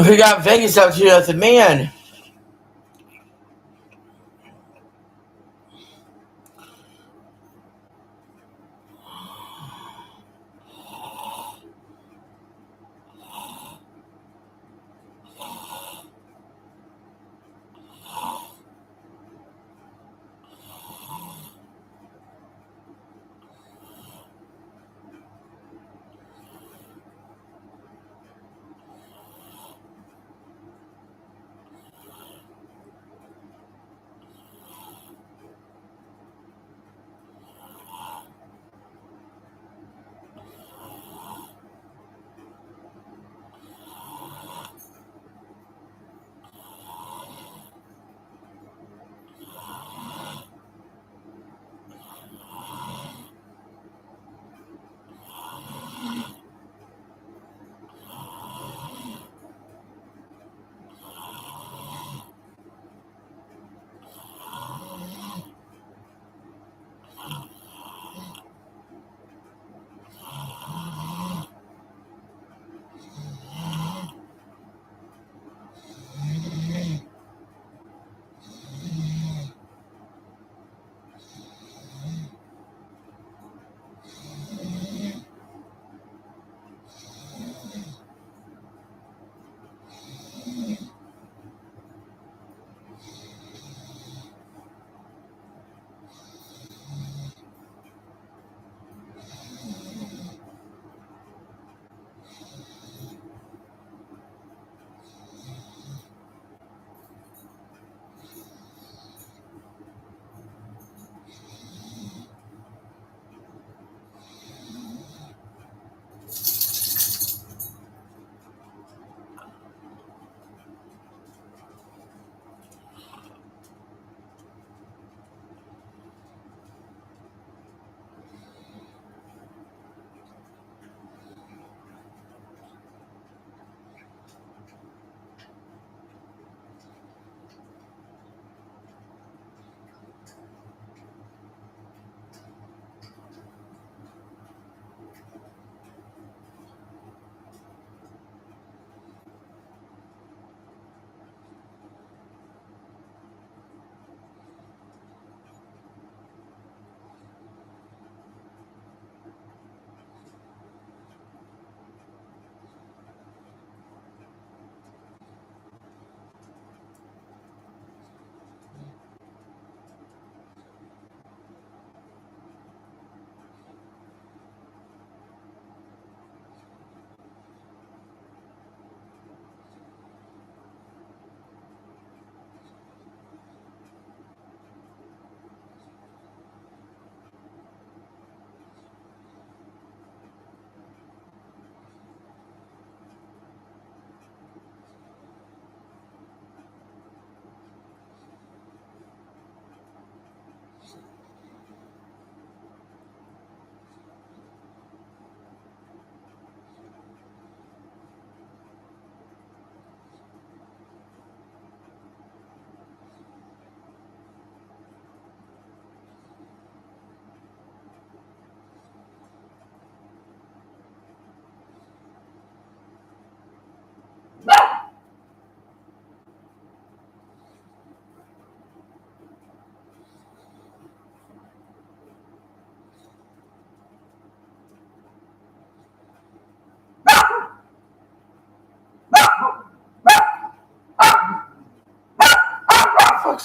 We got Vegas up 2-0, man.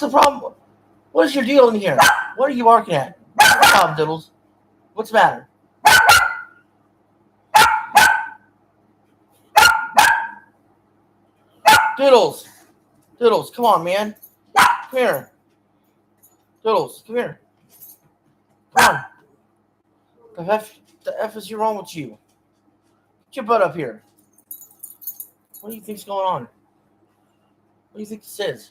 What's the problem? What is your deal in here? What are you barking at? What's the problem, Diddles? What's the matter? Diddles! Diddles, come on, man. Come here. Diddles, come here. Come on. The F is wrong with you? Get your butt up here. What do you think's going on? What do you think this is?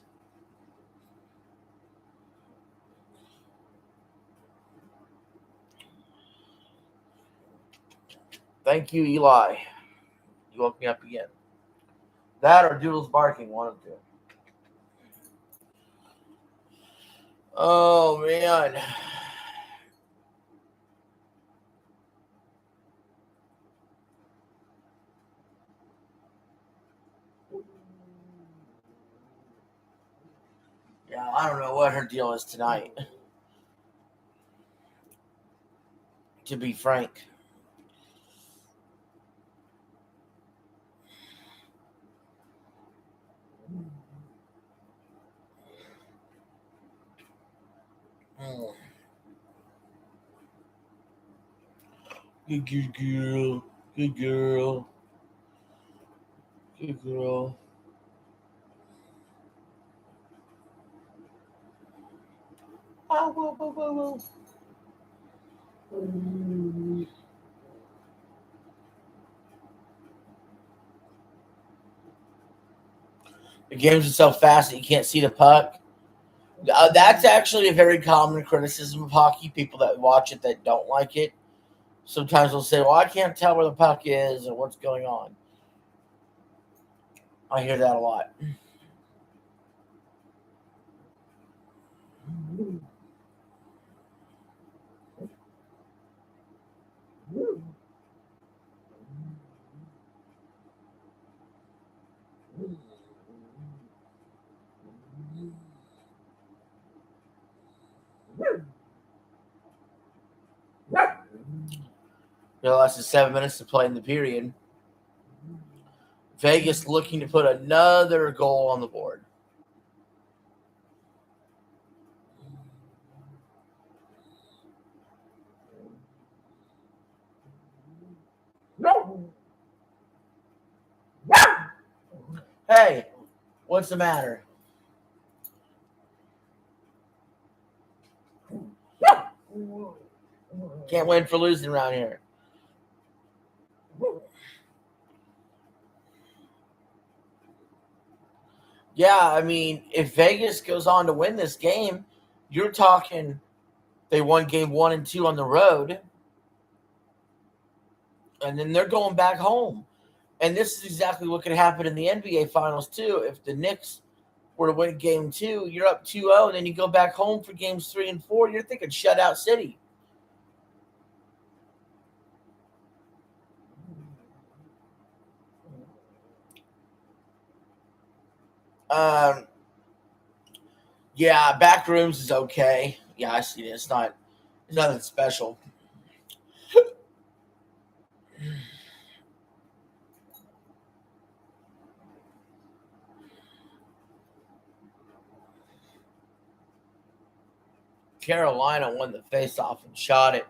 Thank you, Eli. You woke me up again. That or Doodles barking, one of the two. Oh, man. Yeah, I don't know what her deal is tonight, to be frank. Mm. Good girl. Good girl. Good girl. Oh, whoa, whoa, whoa, whoa. The games are so fast that you can't see the puck. That's actually a very common criticism of hockey. People that watch it that don't like it sometimes will say, "Well, I can't tell where the puck is or what's going on." I hear that a lot. Less than 7 minutes to play in the period. Vegas looking to put another goal on the board. Hey, what's the matter? Can't win for losing around here. Yeah, I mean, if Vegas goes on to win this game, you're talking they won game 1 and 2 on the road, and then they're going back home. And this is exactly what could happen in the NBA Finals, too. If the Knicks were to win game 2, you're up 2-0, and then you go back home for games 3 and 4, you're thinking shutout city. Um, yeah, back rooms is okay. Yeah, I see it. It's nothing special. Carolina won the faceoff and shot it,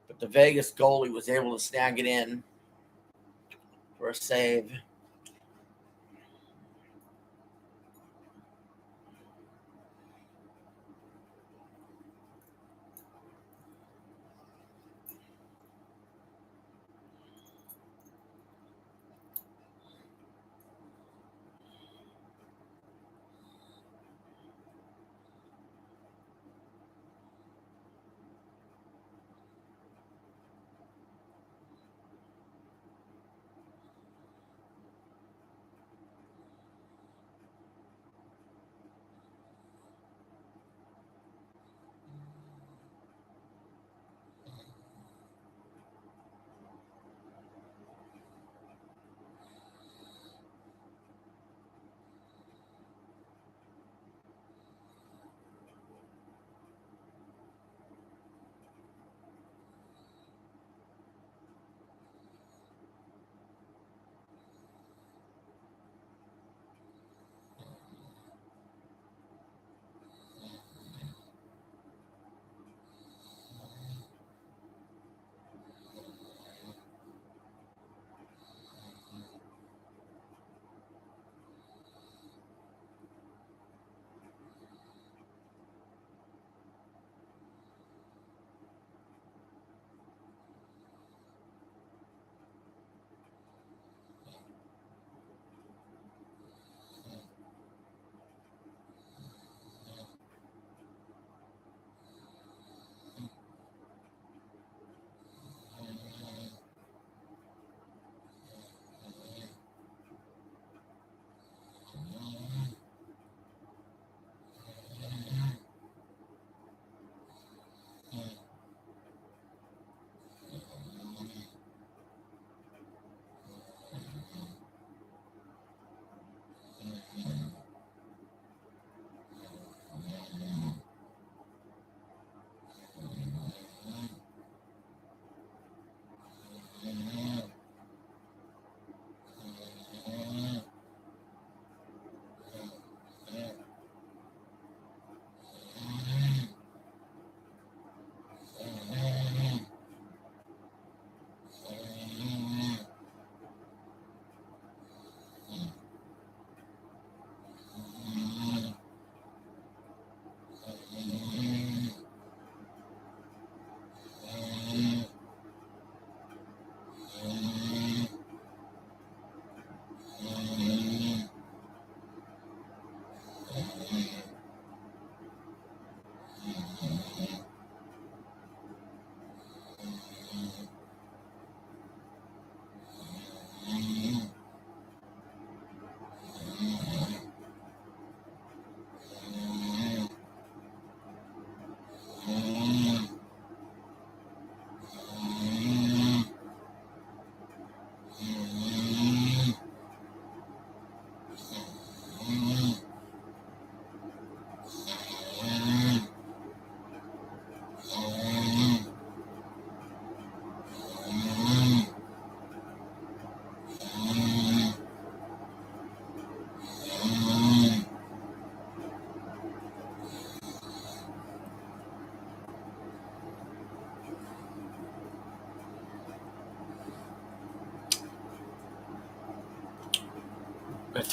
but the Vegas goalie was able to snag it in for a save.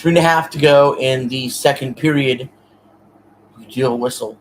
3.5 to go in the second period. You deal a whistle.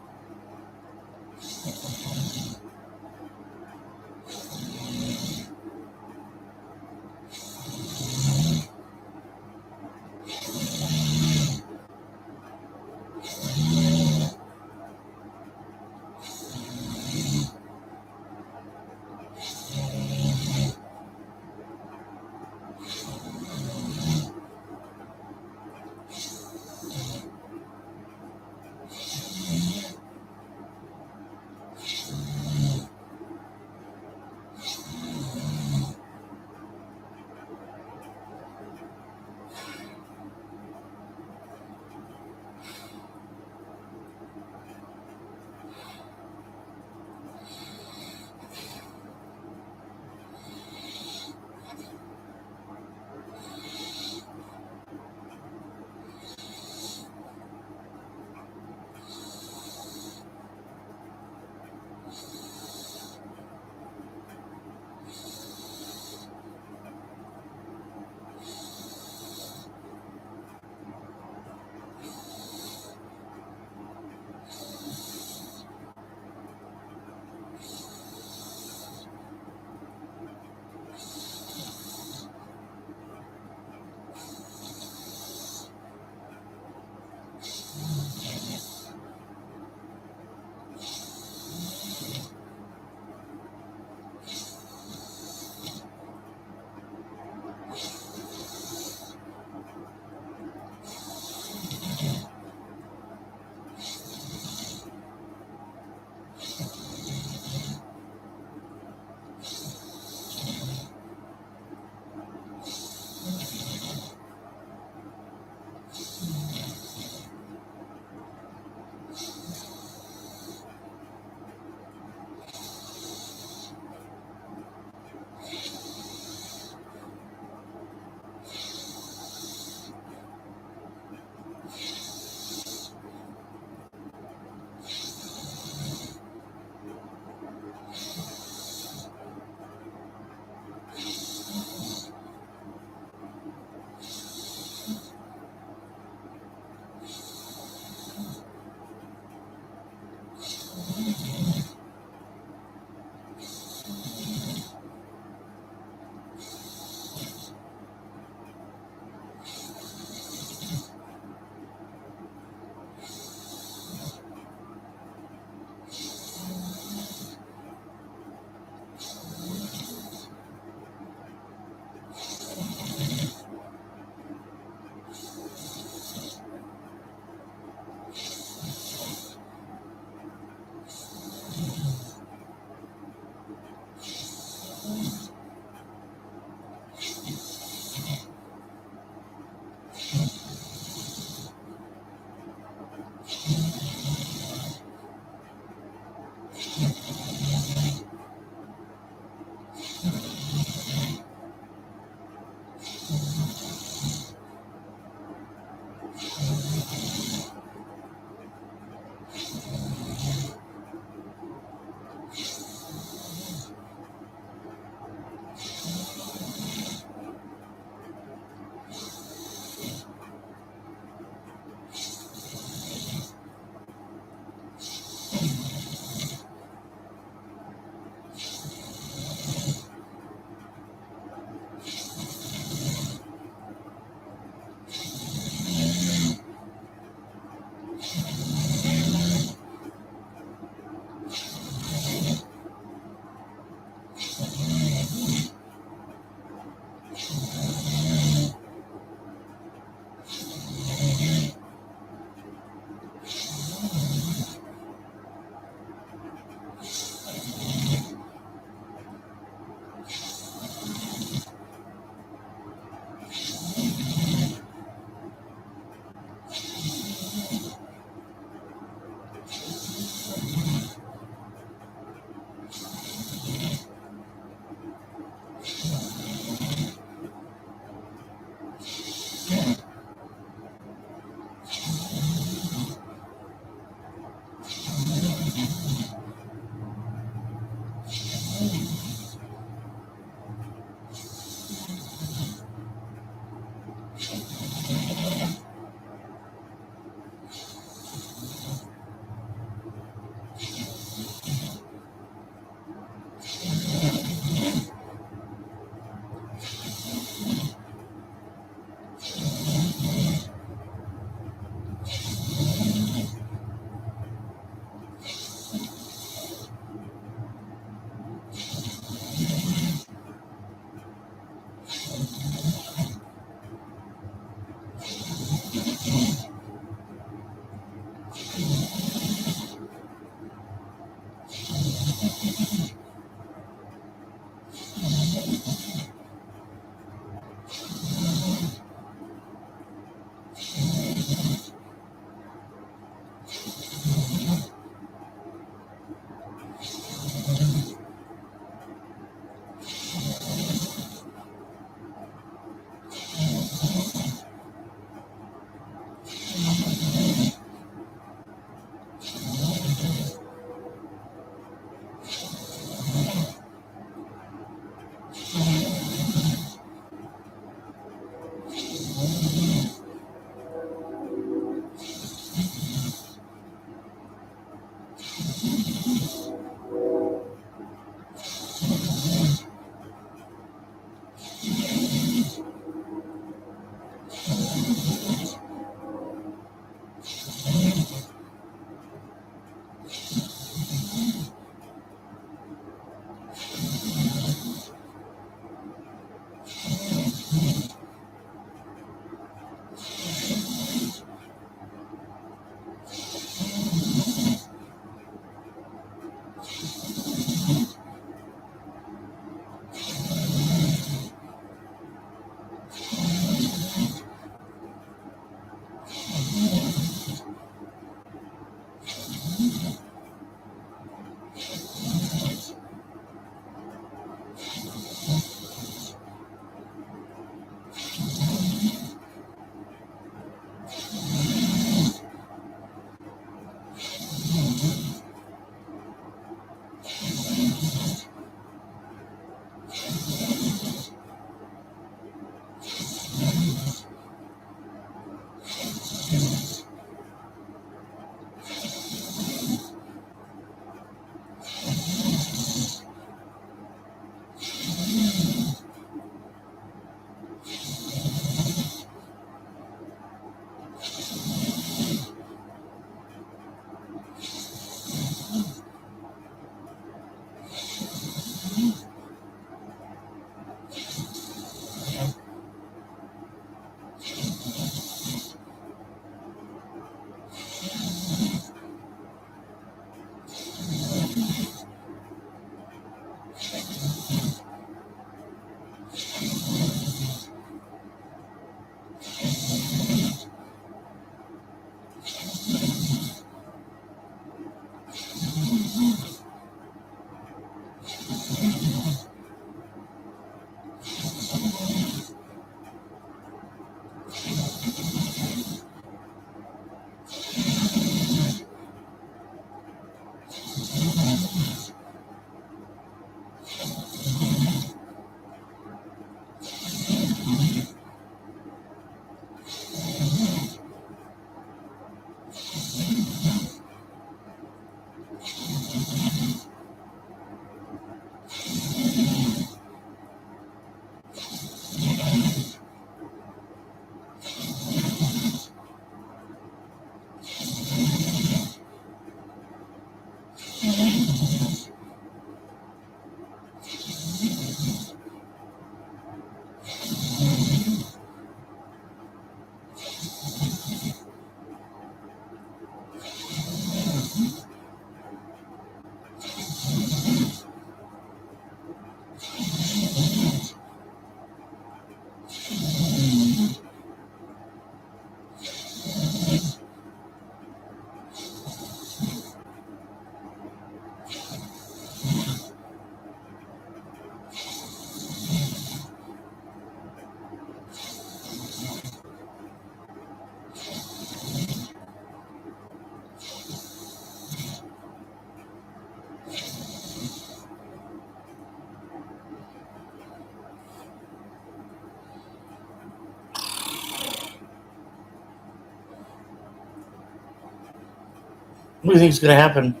What do you think is going to happen?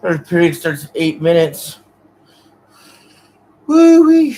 Third period starts at 8 minutes. Woo-wee.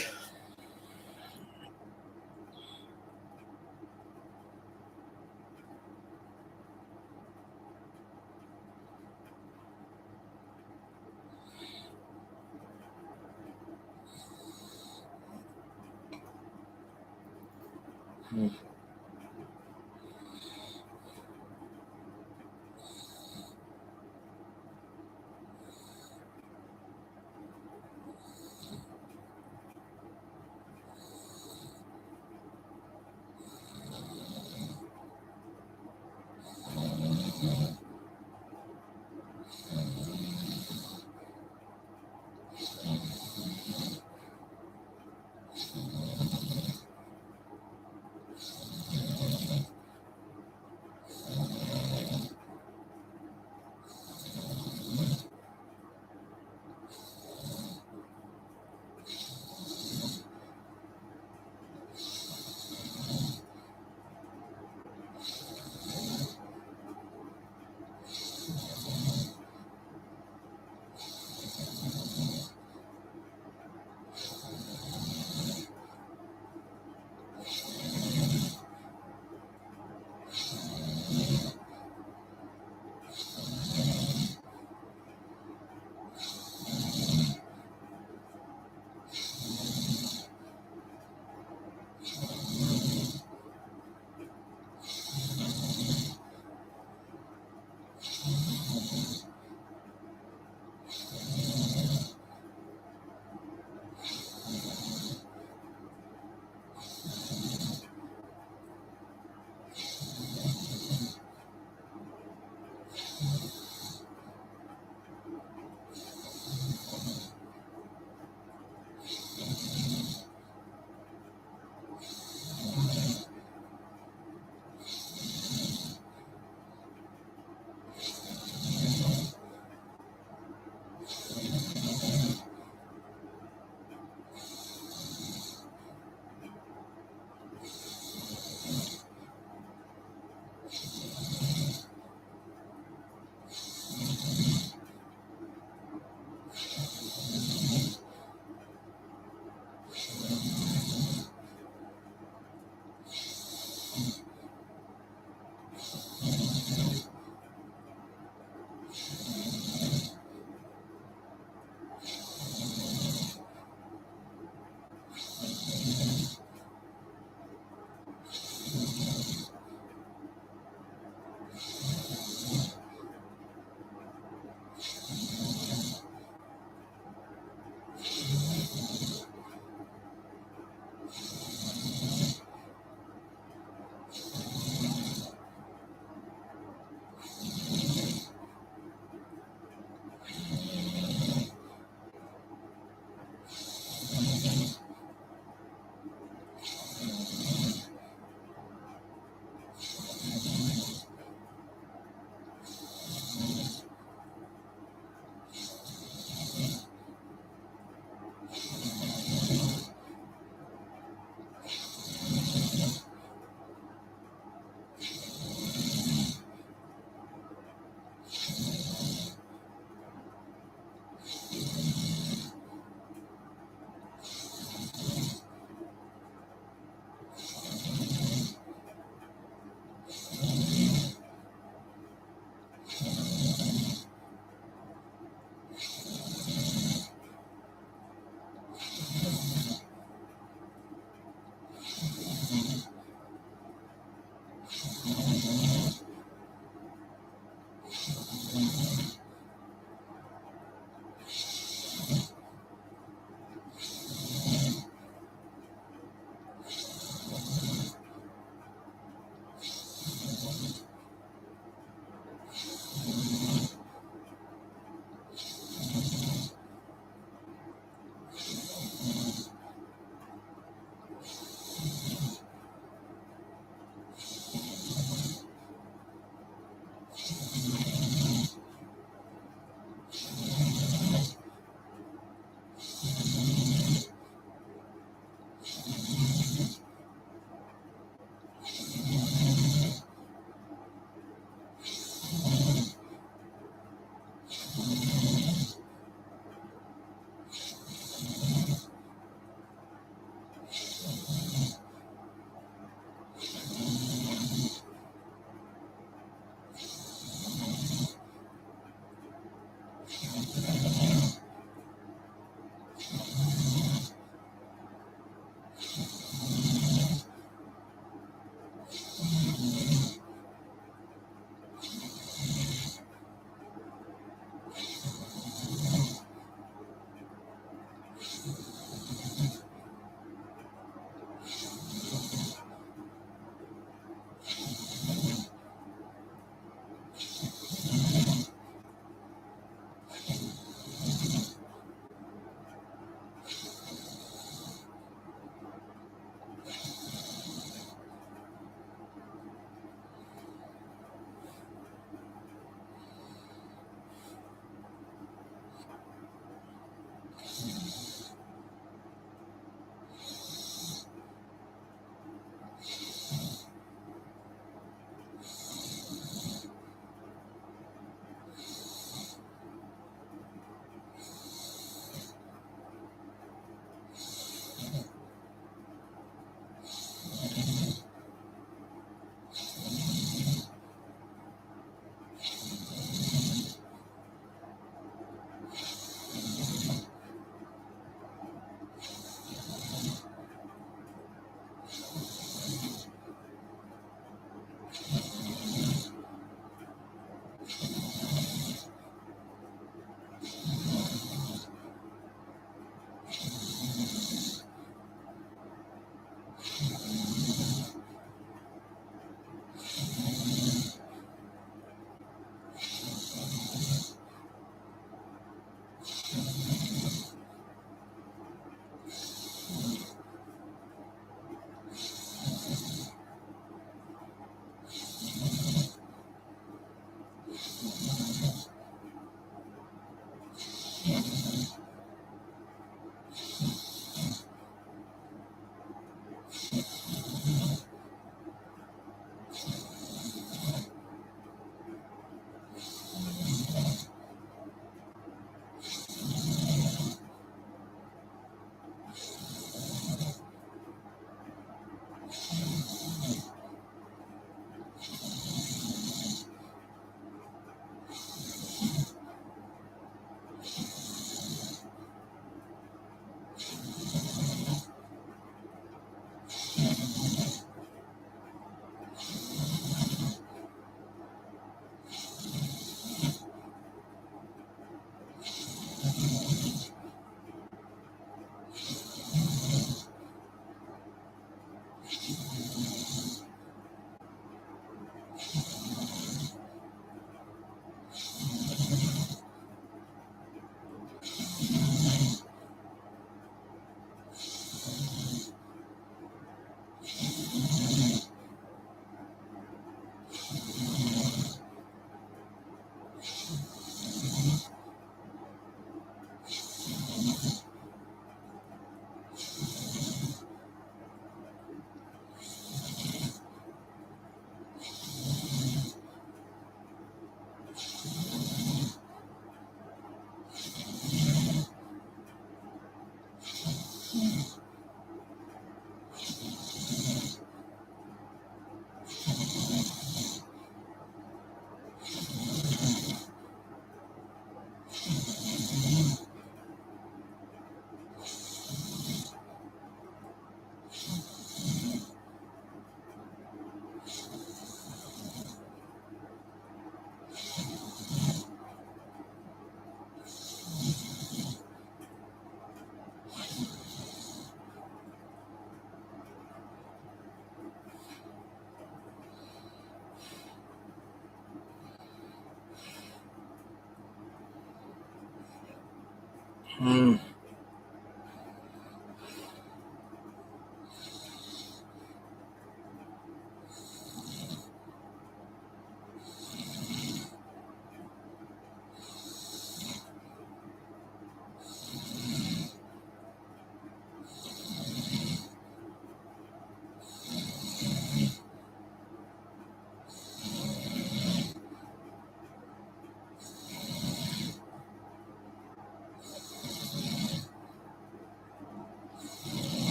Hmm.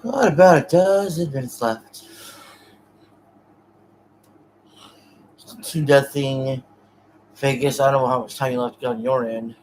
Got about a dozen minutes left. 2-0 Vegas. I don't know how much time you left on your end.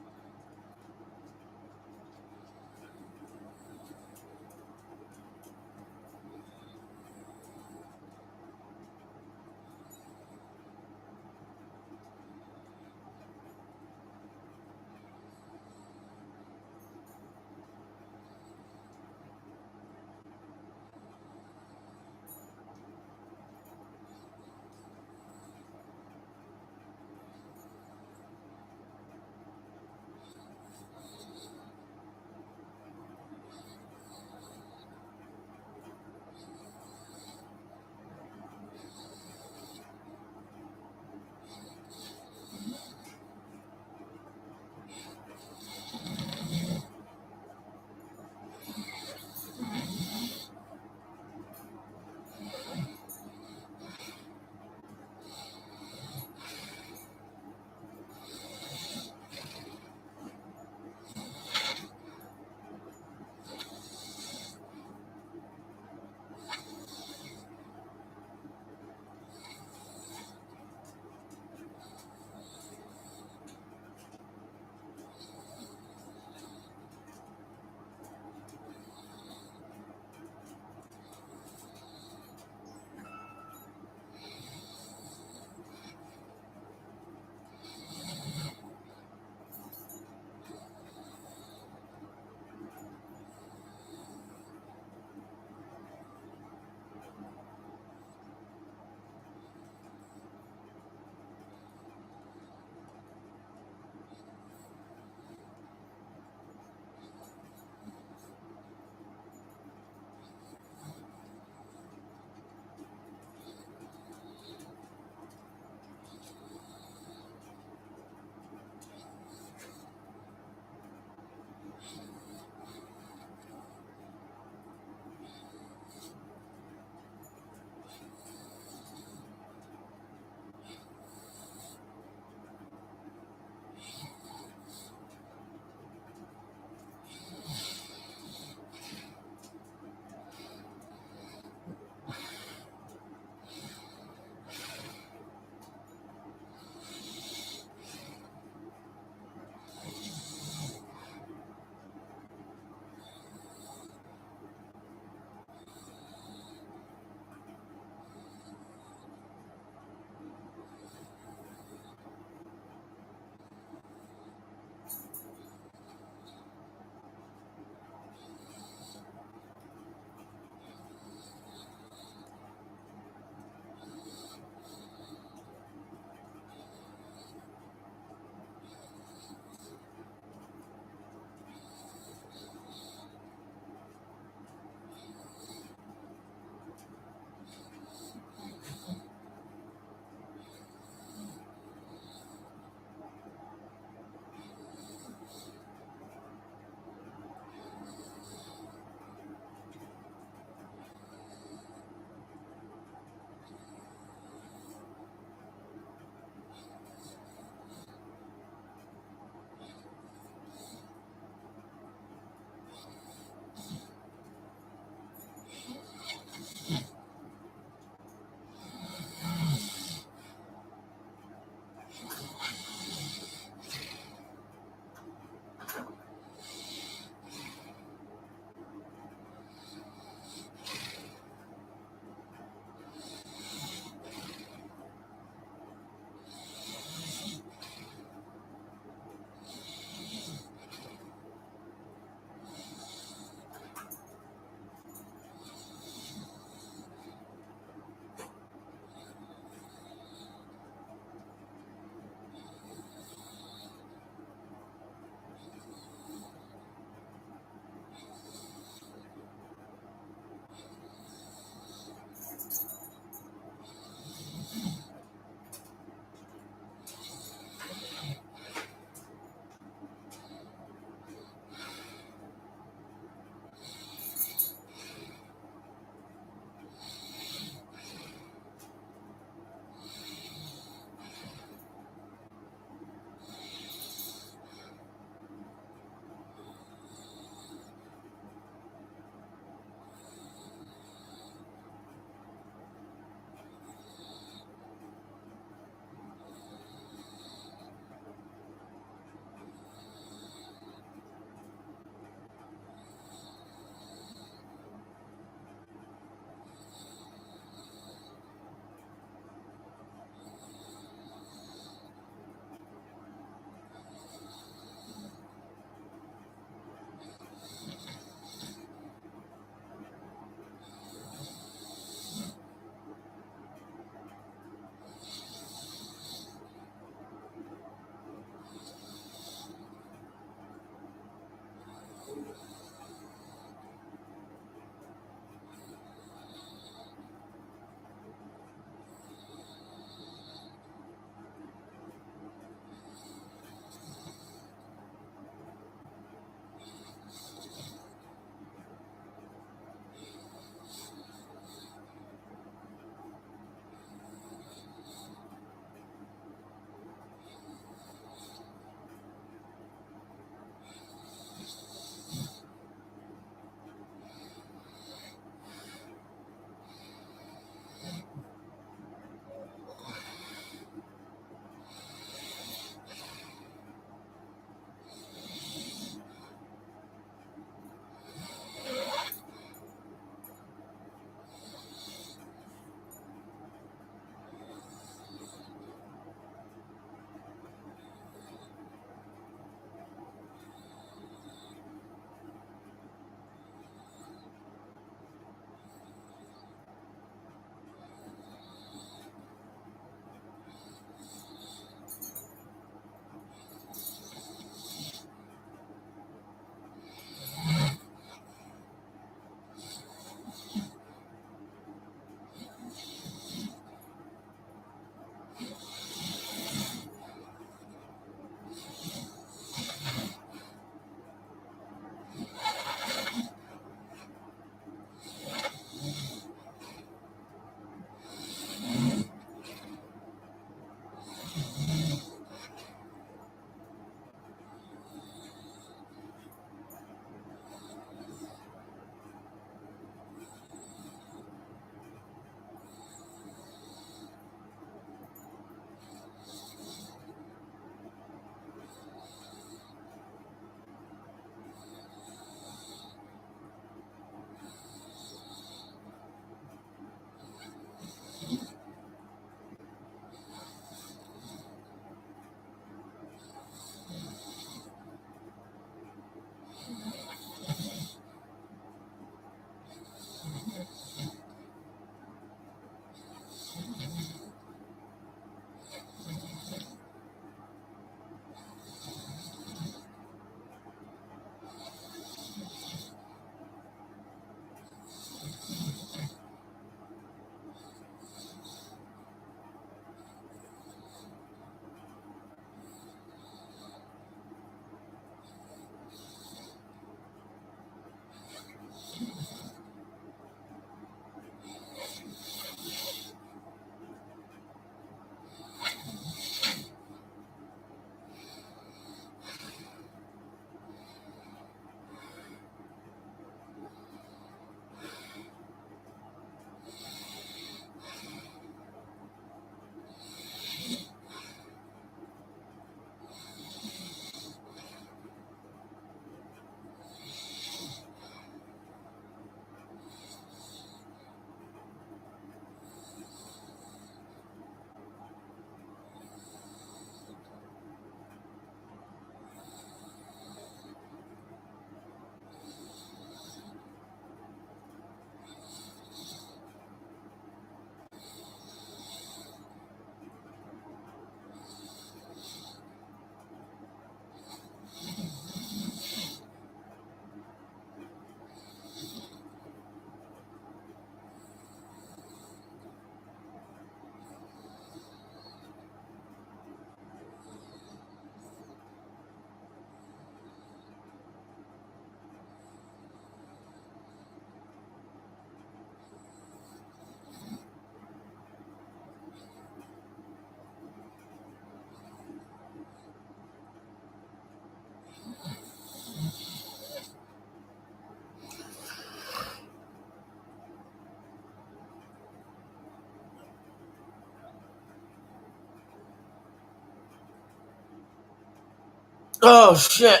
Oh, shit.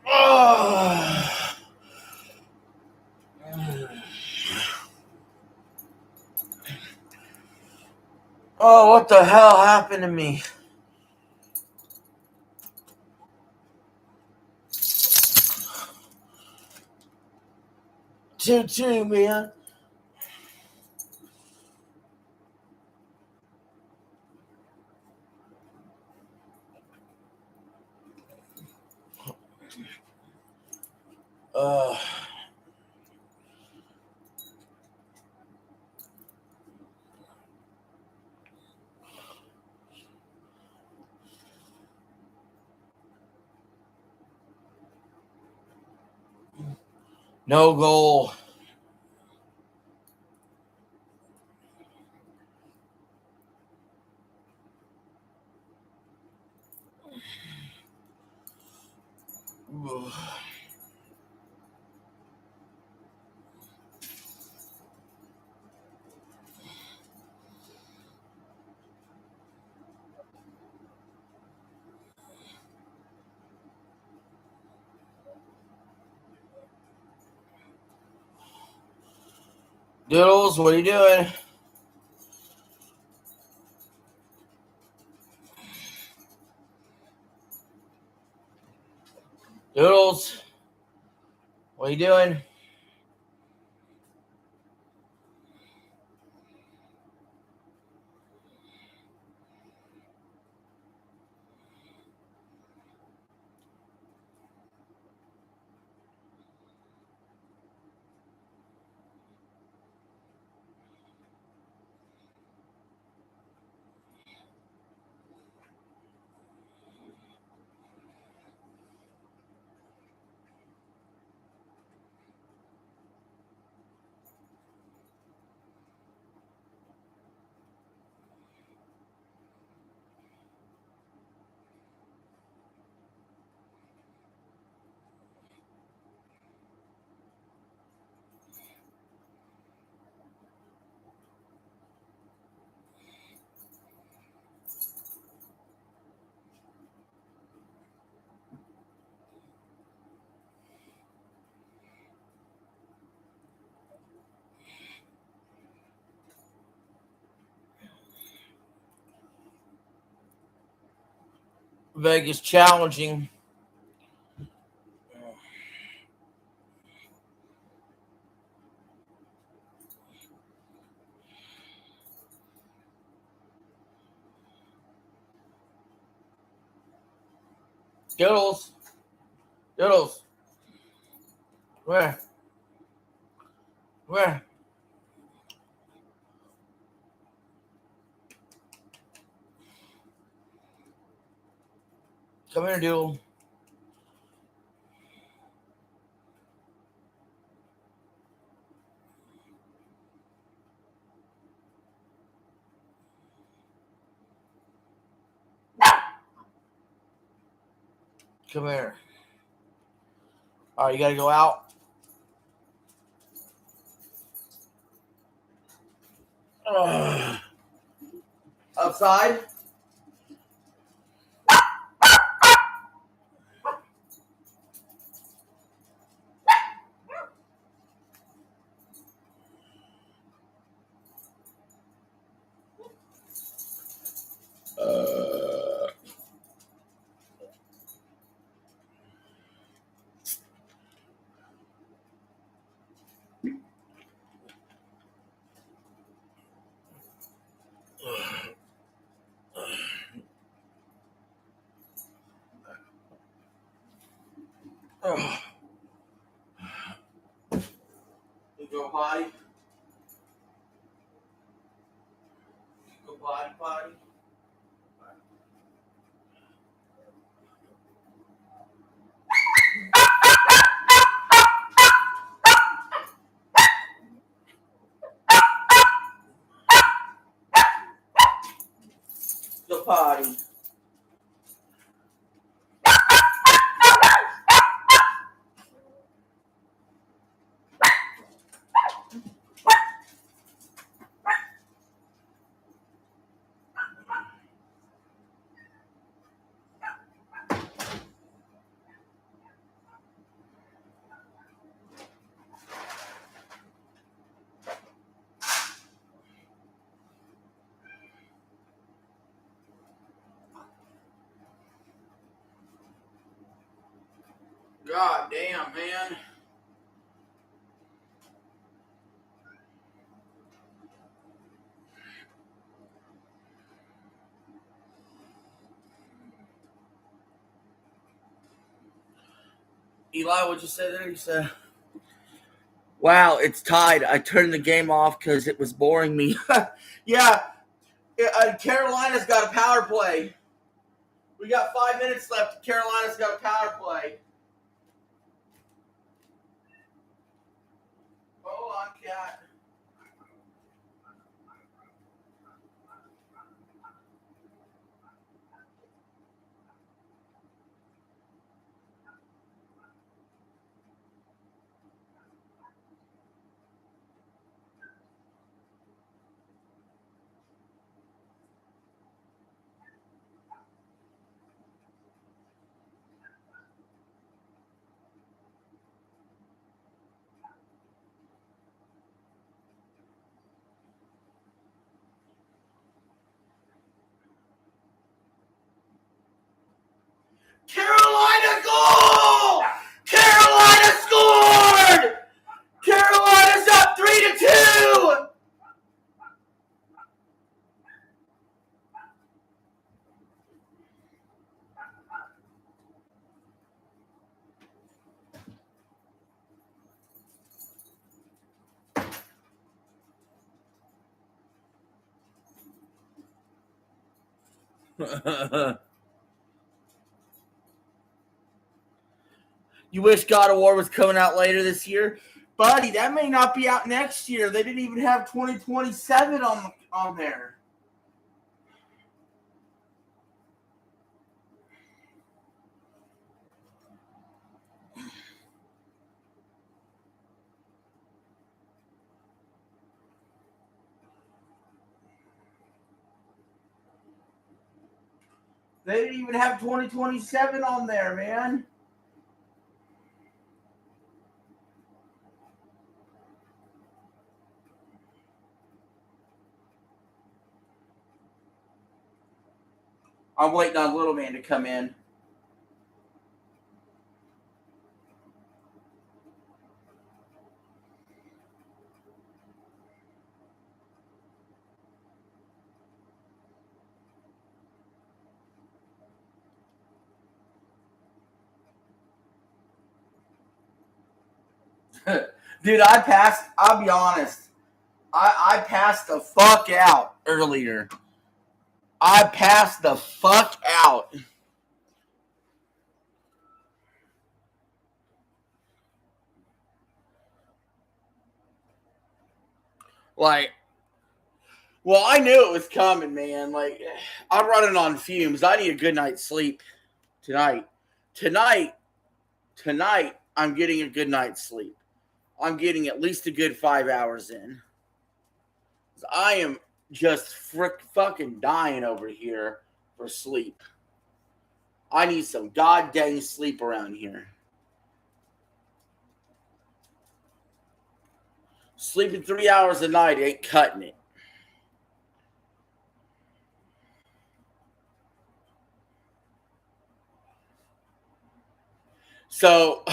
Oh. Oh, what the hell happened to me? Two, man. Uh, no goal. Doodles, what are you doing? Doodles, what are you doing? Vegas challenging. Doodles. Doodles. Where? Where? Come here, Doodle. Come here. All right, you got to go out. Outside? You go potty. Go potty, potty. Go potty. God damn, man. Eli, what'd you say there? You said, wow, it's tied. I turned the game off because it was boring me. Yeah, Carolina's got a power play. We got 5 minutes left. Carolina's got a power play. Hold on, cat. Carolina goal! Carolina scored! Carolina's up 3-2! You wish God of War was coming out later this year? Buddy, that may not be out next year. They didn't even have 2027 on there. They didn't even have 2027 on there, man. I'm waiting on Little Man to come in. Dude, I'll be honest. I passed the fuck out earlier. I passed the fuck out. Like, well, I knew it was coming, man. Like, I'm running on fumes. I need a good night's sleep tonight. Tonight, I'm getting a good night's sleep. I'm getting at least a good 5 hours in. I am just fucking dying over here for sleep. I need some goddamn sleep around here. Sleeping 3 hours a night ain't cutting it. So,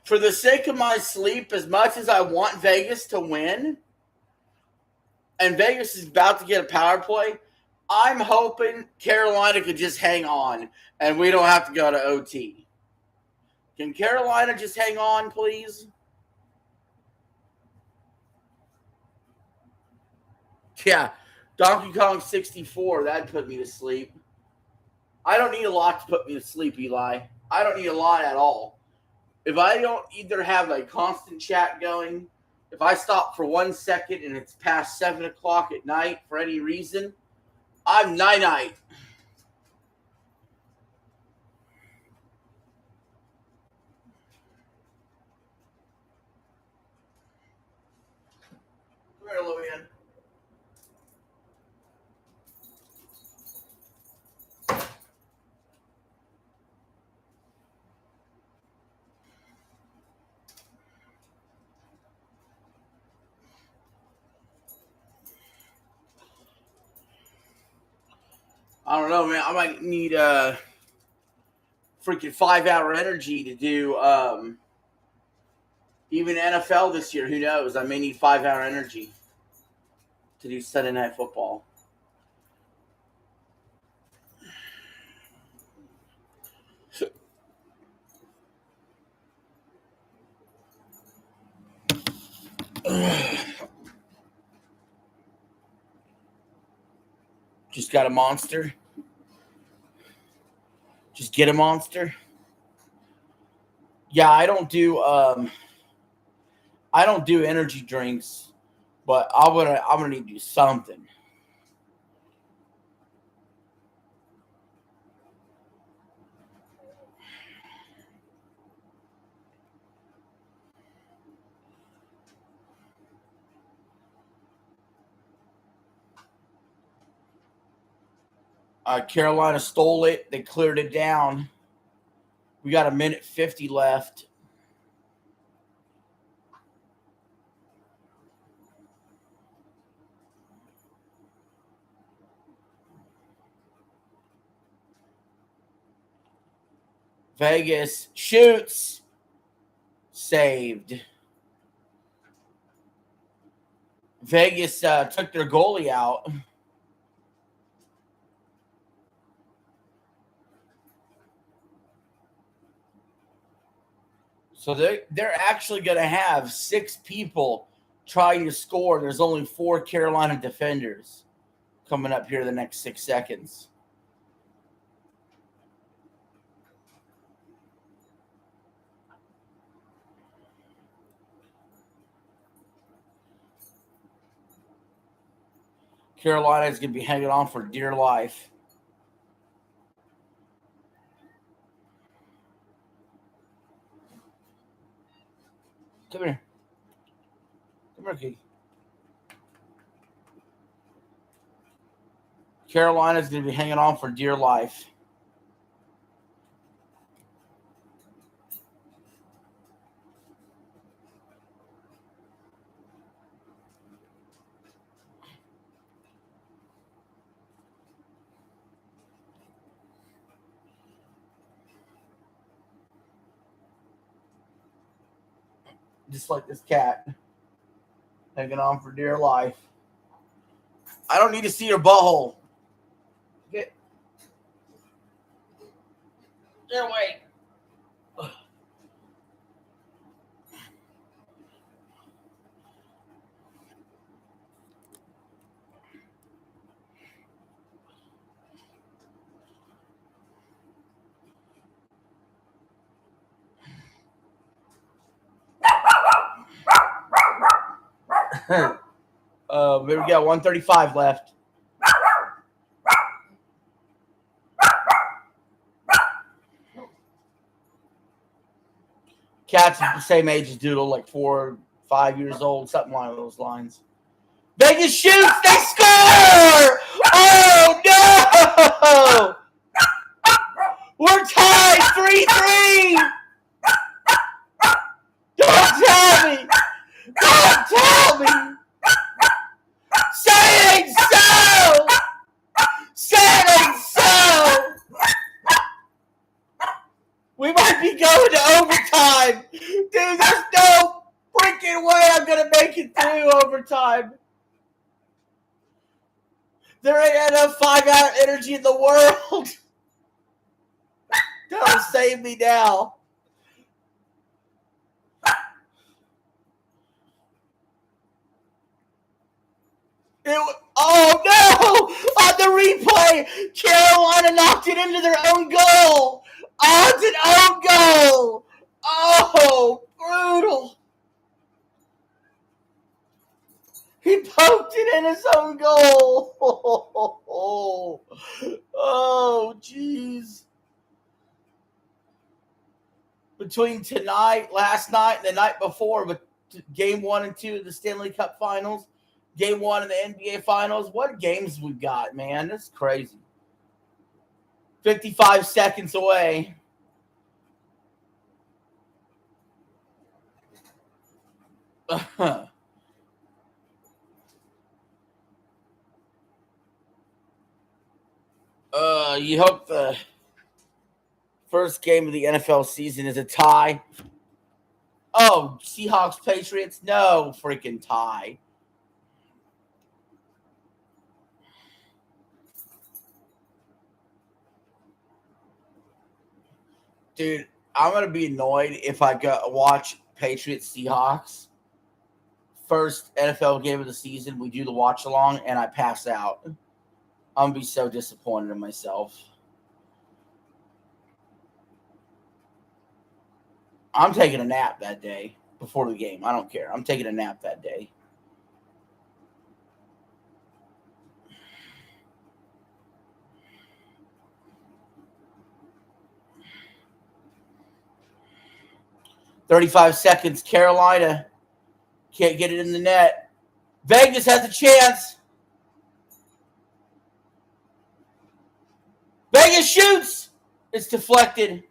for the sake of my sleep, as much as I want Vegas to win, and Vegas is about to get a power play, I'm hoping Carolina could just hang on and we don't have to go to OT. Can Carolina just hang on, please? Yeah, Donkey Kong 64, that'd put me to sleep. I don't need a lot to put me to sleep, Eli. I don't need a lot at all. If I don't either have a constant chat going, if I stop for 1 second and it's past 7 o'clock at night for any reason, I'm night-night. Come here, little man. I don't know, man. I might need freaking 5-hour energy to do even NFL this year. Who knows? I may need 5-hour energy to do Sunday Night Football. Just got a monster. Just get a monster. Yeah, I don't do energy drinks, but I'm gonna need to do something. Carolina stole it. They cleared it down. We got 1:50 left. Vegas shoots. Saved. Vegas took their goalie out. So they're actually going to have 6 people trying to score. There's only 4 Carolina defenders coming up here the next 6 seconds. Carolina is going to be hanging on for dear life. Come here. Come here, Key. Carolina's going to be hanging on for dear life. Just like this cat. Hanging on for dear life. I don't need to see your butthole. Get away. We got 135 left. Cat's the same age as Doodle, like 4, 5 years old, something along those lines. Vegas shoots, they score! Oh no! We're tied 3-3! Don't tell me! Don't tell me! Say it ain't so! Say it ain't so! We might be going to overtime! Dude, there's no freaking way I'm gonna make it through overtime! There ain't enough 5-hour energy in the world! Don't save me now! Oh no! On the replay, Carolina knocked it into their own goal. Oh, it's an own goal. Oh, brutal. He poked it in his own goal. Oh, jeez. Between tonight, last night, and the night before, with game 1 and 2 of the Stanley Cup Finals, game 1 of the NBA Finals. What games we got, man. That's crazy. 55 seconds away. You hope the First game of the NFL season is a tie. Oh, Seahawks Patriots? No freaking tie. Dude, I'm gonna be annoyed if I go watch Patriots Seahawks. First NFL game of the season, we do the watch along, and I pass out. I'm gonna be so disappointed in myself. I'm taking a nap that day before the game. I don't care. I'm taking a nap that day. "35 seconds. Carolina can't get it in the net. Vegas has a chance. Vegas shoots. It's deflected.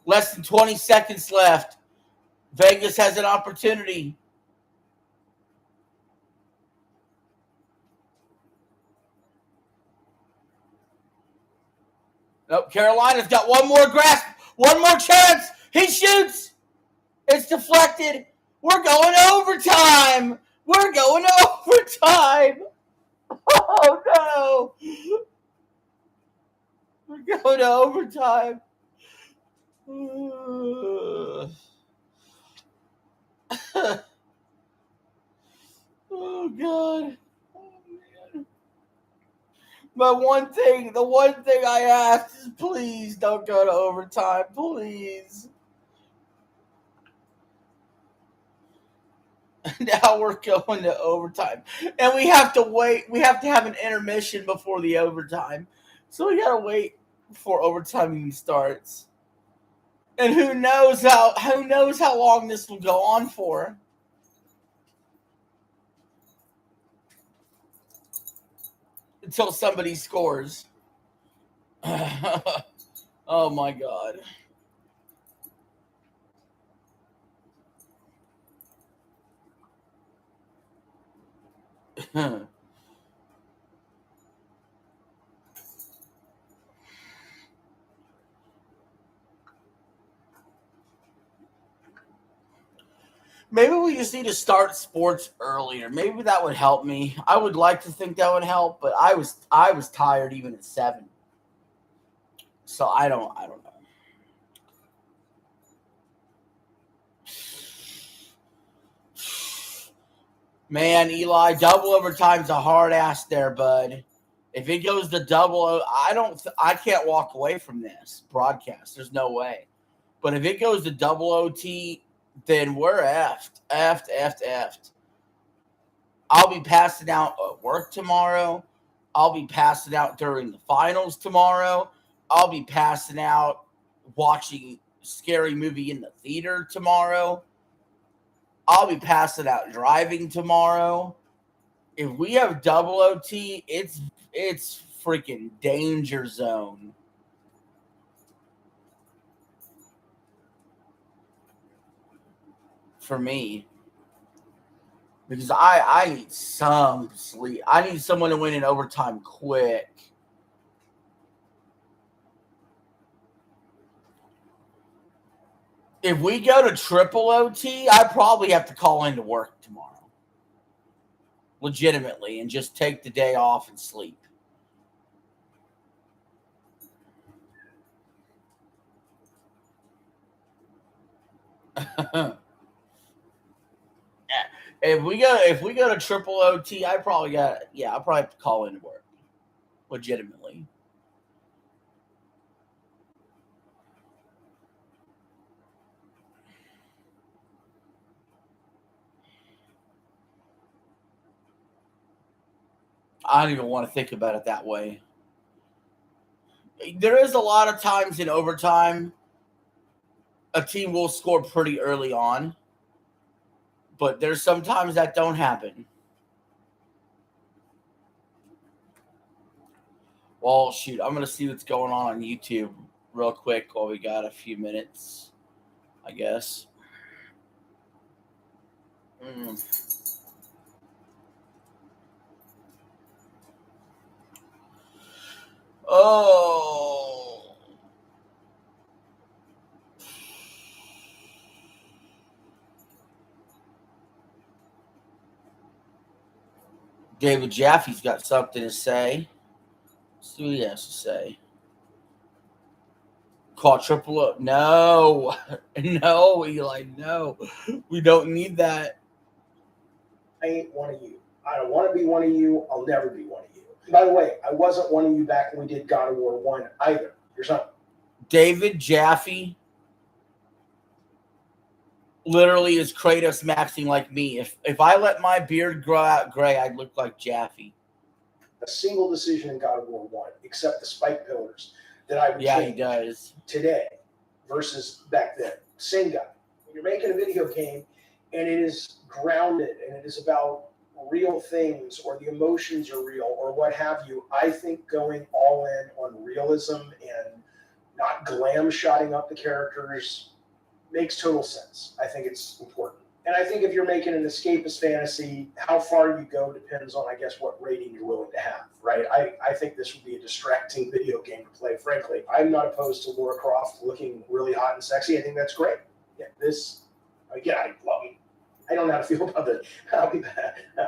Less than 20 seconds left. Vegas has an opportunity. Nope, Carolina's got one more grasp. One more chance. He shoots. It's deflected. We're going to overtime. We're going to overtime. Oh, no. We're going to overtime. Oh, God. Oh, man. But the one thing I ask is please don't go to overtime. Please. Now we're going to overtime. And we have to wait. We have to have an intermission before the overtime. So we got to wait before overtime even starts. And who knows how long this will go on for. Until somebody scores. Oh my God. Maybe we just need to start sports earlier. Maybe that would help me. I would like to think that would help, but I was tired even at 7. So I don't know. Man, Eli, double overtime's a hard ass there, bud. If it goes to double, I can't walk away from this broadcast. There's no way. But if it goes to double OT, then we're effed. I'll be passing out at work tomorrow. I'll be passing out during the finals tomorrow. I'll be passing out watching a scary movie in the theater tomorrow. I'll be passing out driving tomorrow. If we have double OT, it's freaking danger zone. For me. Because I need some sleep. I need someone to win in overtime quick. If we go to triple OT, I probably have to call into work tomorrow. Legitimately. And just take the day off and sleep. If we go to triple OT, I'll probably have to call into work. Legitimately. I don't even want to think about it that way. There is a lot of times in overtime a team will score pretty early on, but there's sometimes that don't happen. Well, shoot, I'm going to see what's going on YouTube real quick while we got a few minutes, I guess. Oh. David Jaffe's got something to say. Let's see what he has to say. Call triple O. No. No, Eli, no. We don't need that. I ain't one of you. I don't want to be one of you. I'll never be one of you. By the way, I wasn't one of you back when we did God of War 1 either. You're something. David Jaffe literally is Kratos maxing like me. If I let my beard grow out gray, I'd look like Jaffe. A single decision in God of War 1, except the spike pillars, that I would Yeah, he change does. today versus back then. Same guy. When you're making a video game and it is grounded and it is about real things or the emotions are real or what have you, I think going all in on realism and not glam shotting up the characters makes total sense. I think it's important. And I think if you're making an escapist fantasy, how far you go depends on, I guess, what rating you're willing to have, right? I think this would be a distracting video game to play, frankly. I'm not opposed to Lara Croft looking really hot and sexy. I think that's great. Yeah, this, again, I don't know how to feel about the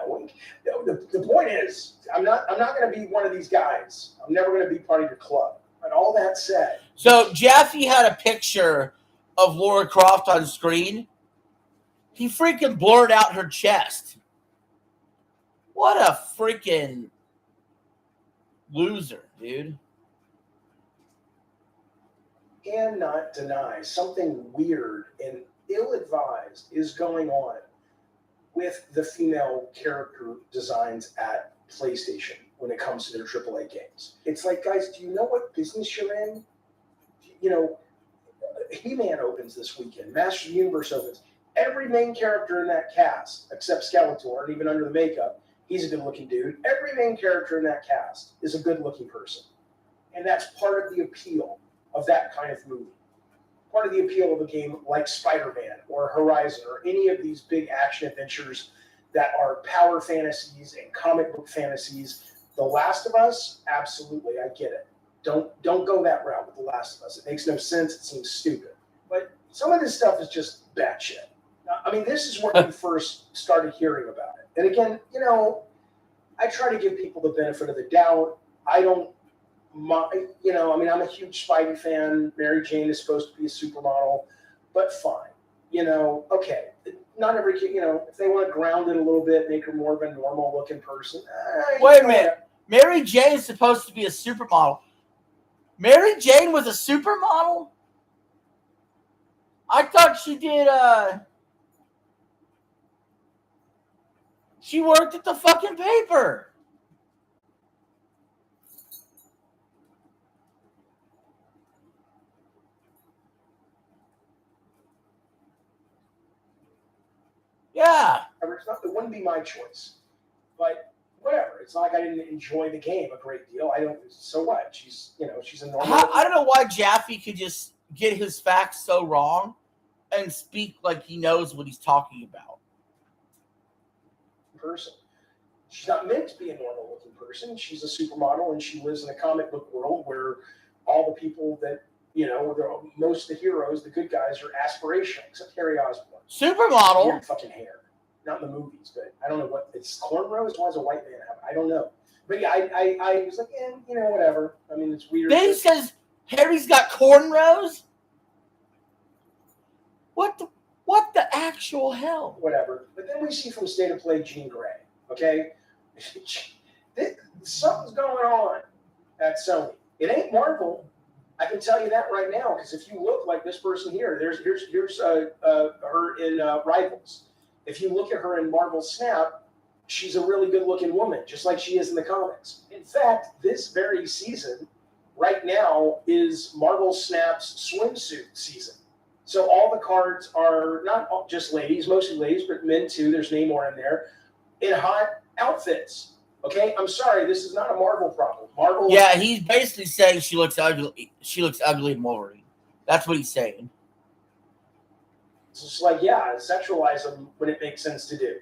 wink. The point is, I'm not going to be one of these guys. I'm never going to be part of your club. But all that said. So Jaffe had a picture of Lara Croft on screen. He freaking blurred out her chest. What a freaking loser, dude. Cannot deny something weird and ill-advised is going on with the female character designs at PlayStation when it comes to their AAA games. It's like, guys, do you know what business you're in? You know, He-Man opens this weekend. Master of the Universe opens. Every main character in that cast, except Skeletor, and even under the makeup, he's a good-looking dude. Every main character in that cast is a good-looking person. And that's part of the appeal of that kind of movie. Part of the appeal of a game like Spider-Man or Horizon or any of these big action adventures that are power fantasies and comic book fantasies. The Last of Us, absolutely, I get it. Don't go that route with The Last of Us. It makes no sense. It seems stupid. But some of this stuff is just batshit. I mean, this is when we first started hearing about it. And again, you know, I try to give people the benefit of the doubt. I don't, you know, I mean, I'm a huge Spidey fan. Mary Jane is supposed to be a supermodel, but fine. You know, okay. Not every kid, you know, if they want to ground it a little bit, make her more of a normal looking person. Wait a minute. Mary Jane is supposed to be a supermodel. Mary Jane was a supermodel? I thought she did, she worked at the fucking paper. Yeah. It wouldn't be my choice. But whatever. It's not like I didn't enjoy the game a great deal. I don't. So what? She's, you know, she's a normal. I don't know why Jaffe could just get his facts so wrong and speak like he knows what he's talking about. Person. She's not meant to be a normal looking person. She's a supermodel and she lives in a comic book world where all the people that, you know, most of the heroes, the good guys, are aspirational, except Harry Osborn. Supermodel. Weird fucking hair. Not in the movies, but I don't know what it's cornrows. Why does a white man have? I don't know. But yeah, I was like, you know, whatever. I mean, it's weird. Then he says Harry's got cornrows. What the actual hell? Whatever. But then we see from State of Play Jean Grey. Okay, something's going on at Sony. It ain't Marvel. I can tell you that right now because if you look like this person here, here's her in Rivals. If you look at her in Marvel Snap, she's a really good-looking woman, just like she is in the comics. In fact, this very season, right now, is Marvel Snap's swimsuit season. So all the cards are not just ladies, mostly ladies, but men too. There's Namor in there, in hot outfits. Okay, I'm sorry, this is not a Marvel problem. Marvel. Yeah, he's basically saying she looks ugly. She looks ugly in Wolverine. That's what he's saying. It's just like, yeah, sexualize them when it makes sense to do.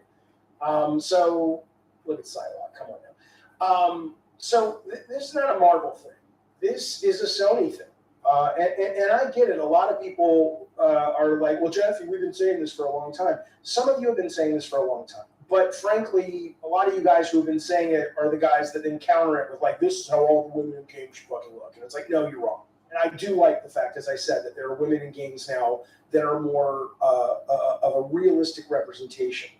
So look at Psylocke. Come on now. So this is not a Marvel thing. this is a Sony thing. And I get it. A lot of people are like, well, Jeffy, we've been saying this for a long time. Some of you have been saying this for a long time. But frankly, a lot of you guys who have been saying it are the guys that then counter it with like, this is how all the women in games should fucking look. And it's like, no, you're wrong. And I do like the fact, as I said, that there are women in games now that are more of a realistic representation.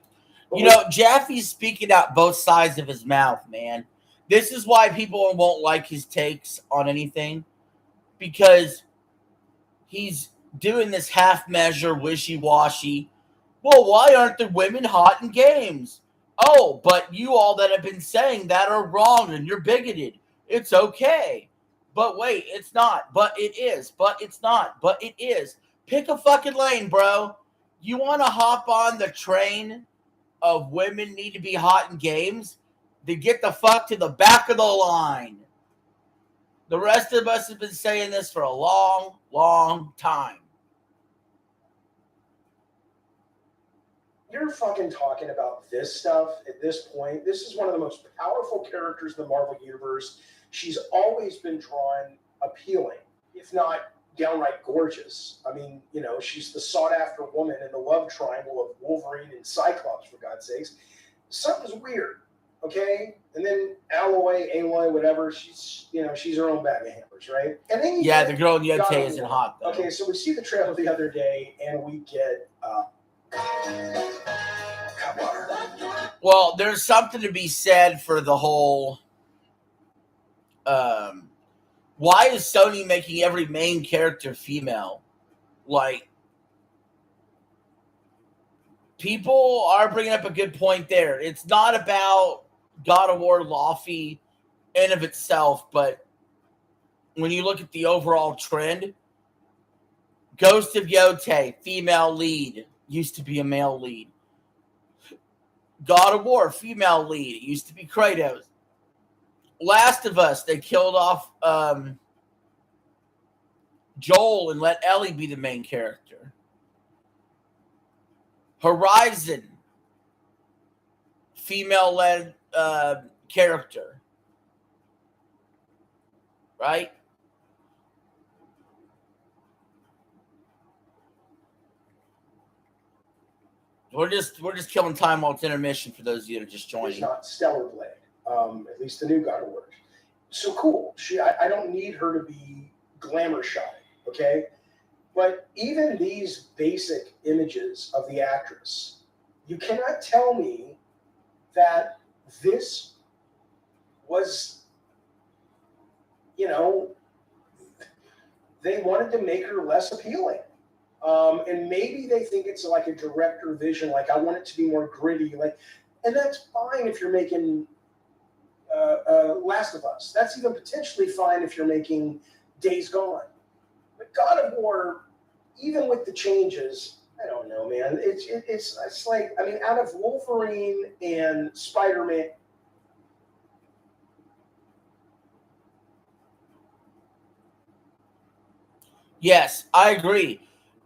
But you know, Jaffe's speaking out both sides of his mouth, man. This is why people won't like his takes on anything, because he's doing this half-measure, wishy-washy. Well, why aren't the women hot in games? Oh, but you all that have been saying that are wrong and you're bigoted. It's okay. But wait, it's not. But it is. But it's not. But it is. Pick a fucking lane, bro. You want to hop on the train of women need to be hot in games? Then get the fuck to the back of the line. The rest of us have been saying this for a long, long time. You're fucking talking about this stuff at this point. This is one of the most powerful characters in the Marvel Universe. She's always been drawn appealing, if not downright gorgeous. I mean, you know, she's the sought-after woman in the love triangle of Wolverine and Cyclops, for God's sakes. Something's weird, okay? And then Aloy, whatever, she's her own bag of hammers, right? And then the girl in Yote isn't hot, though. Okay, so we see the trailer the other day, and we get well, there's something to be said for the whole why is Sony making every main character female? Like, people are bringing up a good point there. It's not about God of War Laufey in of itself, but when you look at the overall trend, Ghost of Yote, female lead, used to be a male lead. God of War, female lead, it used to be Kratos. Last of Us, they killed off Joel and let Ellie be the main character. Horizon, female-led character. Right? We're just killing time while it's intermission for those of you that are just joining. It's not Stellar Blade, at least the new God of War. So cool. I don't need her to be glamour shot, okay? But even these basic images of the actress, you cannot tell me that this was, they wanted to make her less appealing. And maybe they think it's like a director vision, like I want it to be more gritty, and that's fine if you're making Last of Us. That's even potentially fine if you're making Days Gone. But God of War, even with the changes, I don't know, man. It's like, I mean, out of Wolverine and Spider-Man. Yes, I agree.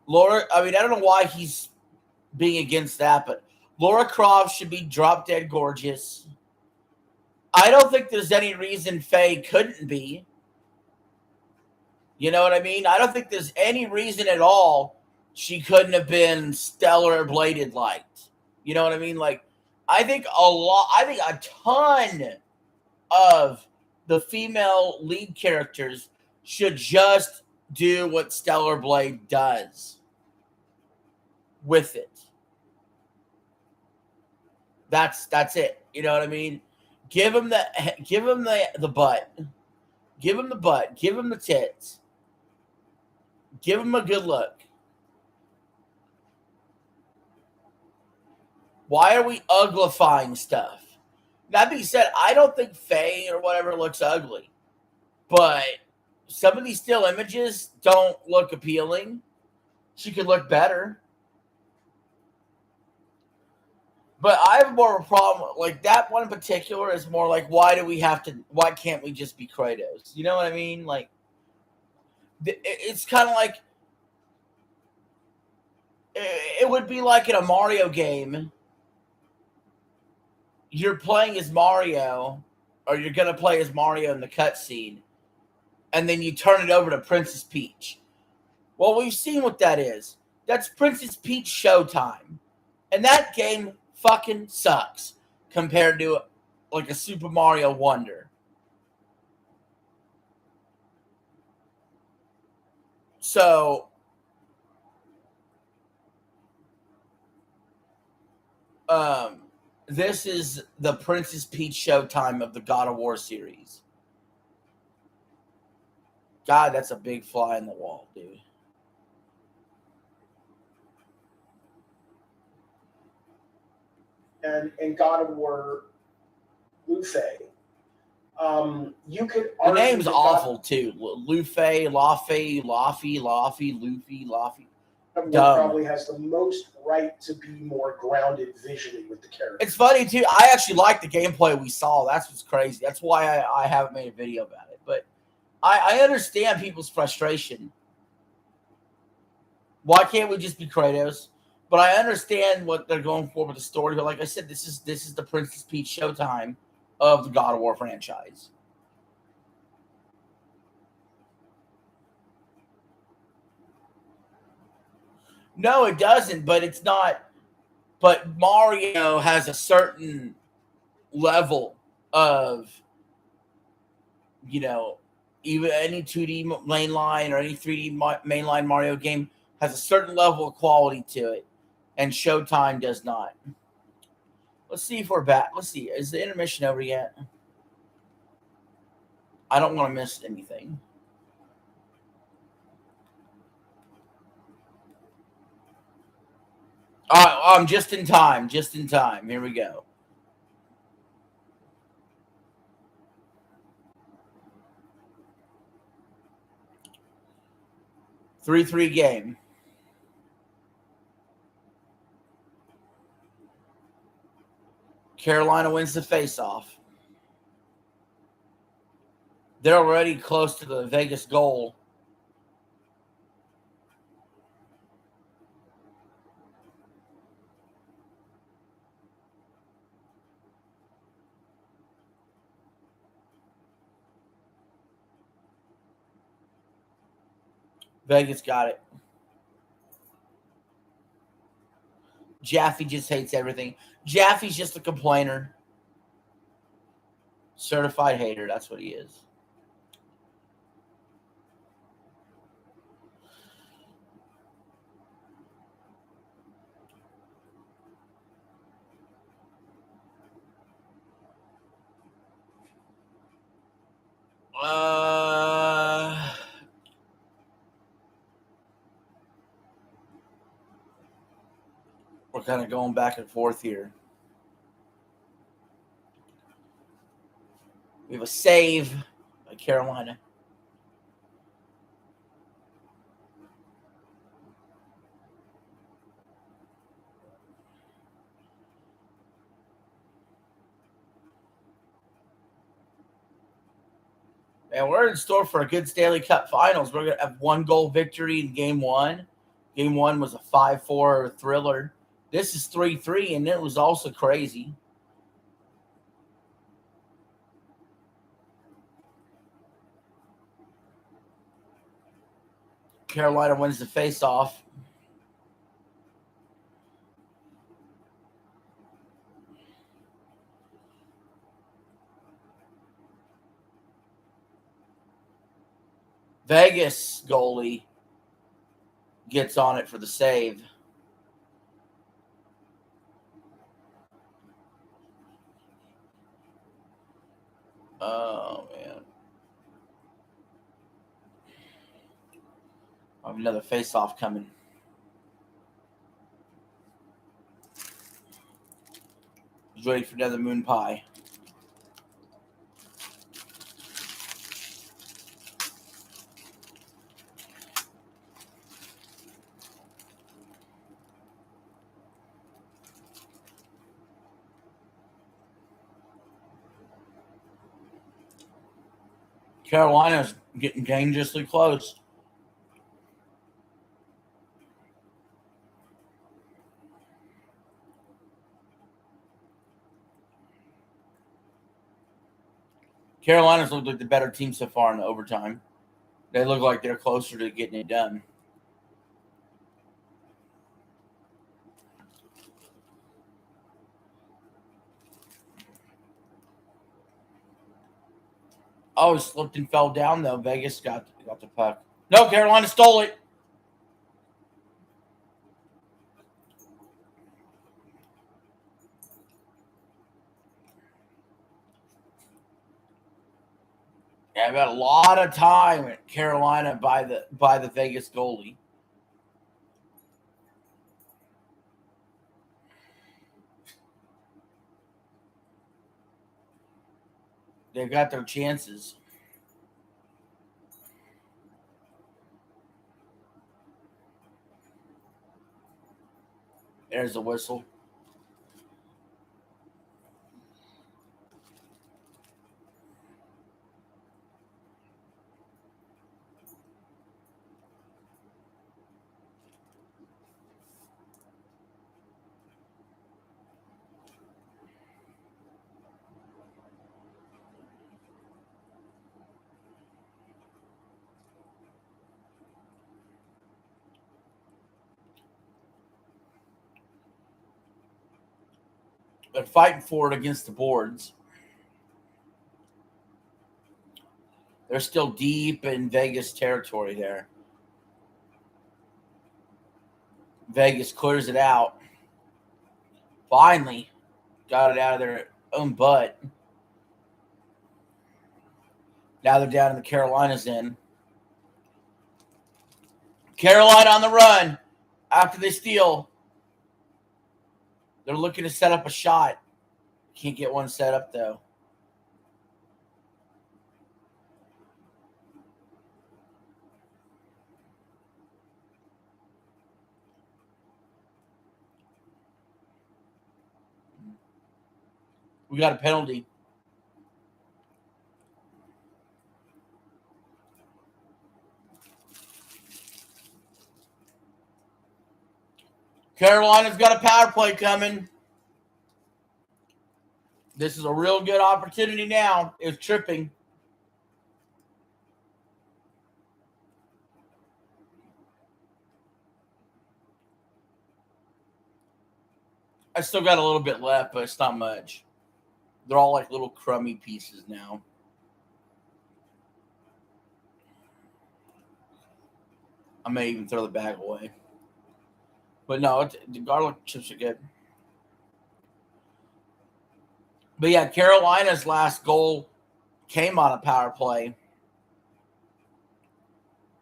Laura, I mean, I don't know why he's being against that, but Laura Croft should be drop dead gorgeous. I don't think there's any reason Faye couldn't be. You know what I mean? I don't think there's any reason at all she couldn't have been stellar bladed light. You know what I mean? Like, I think a ton of the female lead characters should just do what Stellar Blade does with it. That's it. You know what I mean? Give him the butt. Give him the butt. Give him the tits. Give him a good look. Why are we uglifying stuff? That being said, I don't think Faye or whatever looks ugly. But some of these still images don't look appealing. She could look better. But I have more of a problem. Like, that one in particular is more like, why can't we just be Kratos? You know what I mean? Like, it's kind of like, it would be like in a Mario game. You're playing as Mario, or you're going to play as Mario in the cutscene. and then you turn it over to Princess Peach. Well, we've seen what that is. That's Princess Peach Showtime. And that game fucking sucks compared to like a Super Mario Wonder. So, this is the Princess Peach Showtime of the God of War series. God, that's a big fly in the wall, dude. And God of War Lufay. You could The argue name's that awful too. Lufay, Laffy, Luffy. God of War Dumb. probably has the most right to be more grounded visually with the character. It's funny too. I actually like the gameplay we saw. That's what's crazy. That's why I haven't made a video about it. But I understand people's frustration. Why can't we just be Kratos? But I understand what they're going for with the story. But like I said, this is the Princess Peach Showtime of the God of War franchise. No, it doesn't, but it's not. But Mario has a certain level of, even any 2D mainline or any 3D mainline Mario game has a certain level of quality to it, and Showtime does not. Let's see if we're back. Let's see. Is the intermission over yet? I don't want to miss anything. All right, I'm just in time. Just in time. Here we go. Three game. Carolina wins the faceoff. They're already close to the Vegas goal. Vegas got it. Jaffe just hates everything. Jaffe's just a complainer. Certified hater. That's what he is. We're kind of going back and forth here. We have a save by Carolina. And we're in store for a good Stanley Cup Finals. We're going to have 1-goal victory in Game 1. Game 1 was a 5-4 thriller. This is 3-3, and it was also crazy. Carolina wins the faceoff. Vegas goalie gets on it for the save. Oh, man. I have another face-off coming. He's ready for another moon pie. Carolina's getting dangerously close. Carolina's looked like the better team so far in the overtime. They look like they're closer to getting it done. Oh, he slipped and fell down, though. Vegas got the puck. No, Carolina stole it. Yeah, I've got a lot of time at Carolina by the Vegas goalie. They've got their chances. There's the whistle. They're fighting for it against the boards. They're still deep in Vegas territory there. Vegas clears it out. Finally got it out of their own butt. Now they're down in the Carolinas end. Carolina on the run after they steal. They're looking to set up a shot. Can't get one set up, though. We got a penalty. Carolina's got a power play coming. This is a real good opportunity now. It's tripping. I still got a little bit left, but it's not much. They're all like little crummy pieces now. I may even throw the bag away. But no, the garlic chips are good. But yeah, Carolina's last goal came on a power play.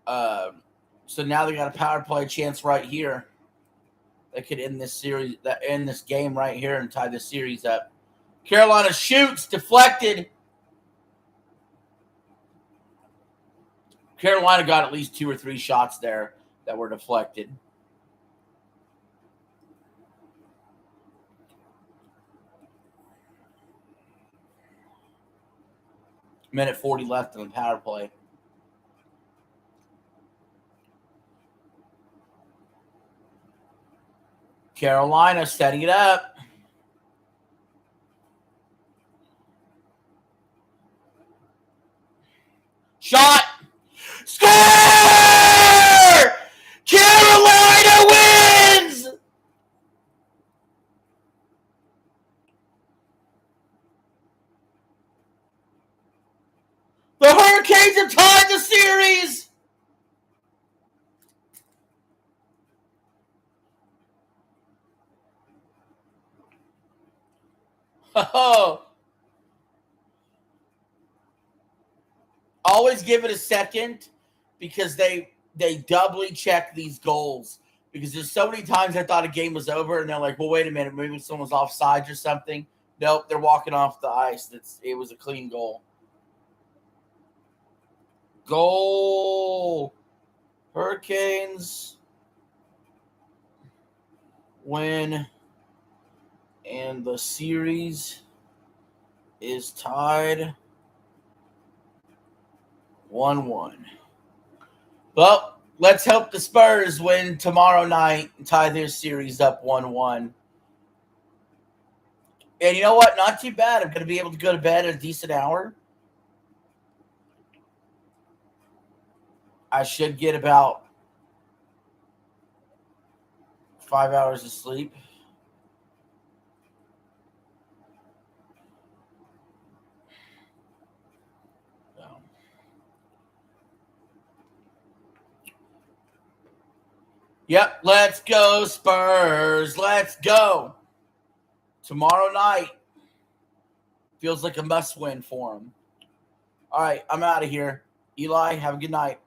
So now they got a power play chance right here. They could end this series, end this game right here, and tie this series up. Carolina shoots, deflected. Carolina got at least 2 or 3 shots there that were deflected. Minute 40 left in the power play. Carolina setting it up. Shot. Score! Carolina wins! The Hurricanes have tied the series. Oh. Always give it a second because they doubly check these goals. Because there's so many times I thought a game was over and they're like, well, wait a minute, maybe someone's offsides or something. Nope, they're walking off the ice. It was a clean goal. Goal. Hurricanes win. And the series is tied 1-1. Well, let's hope the Spurs win tomorrow night and tie their series up 1-1. And you know what? Not too bad. I'm going to be able to go to bed at a decent hour. I should get about 5 hours of sleep. Yep, let's go, Spurs. Let's go. Tomorrow night feels like a must-win for them. All right, I'm out of here. Eli, have a good night.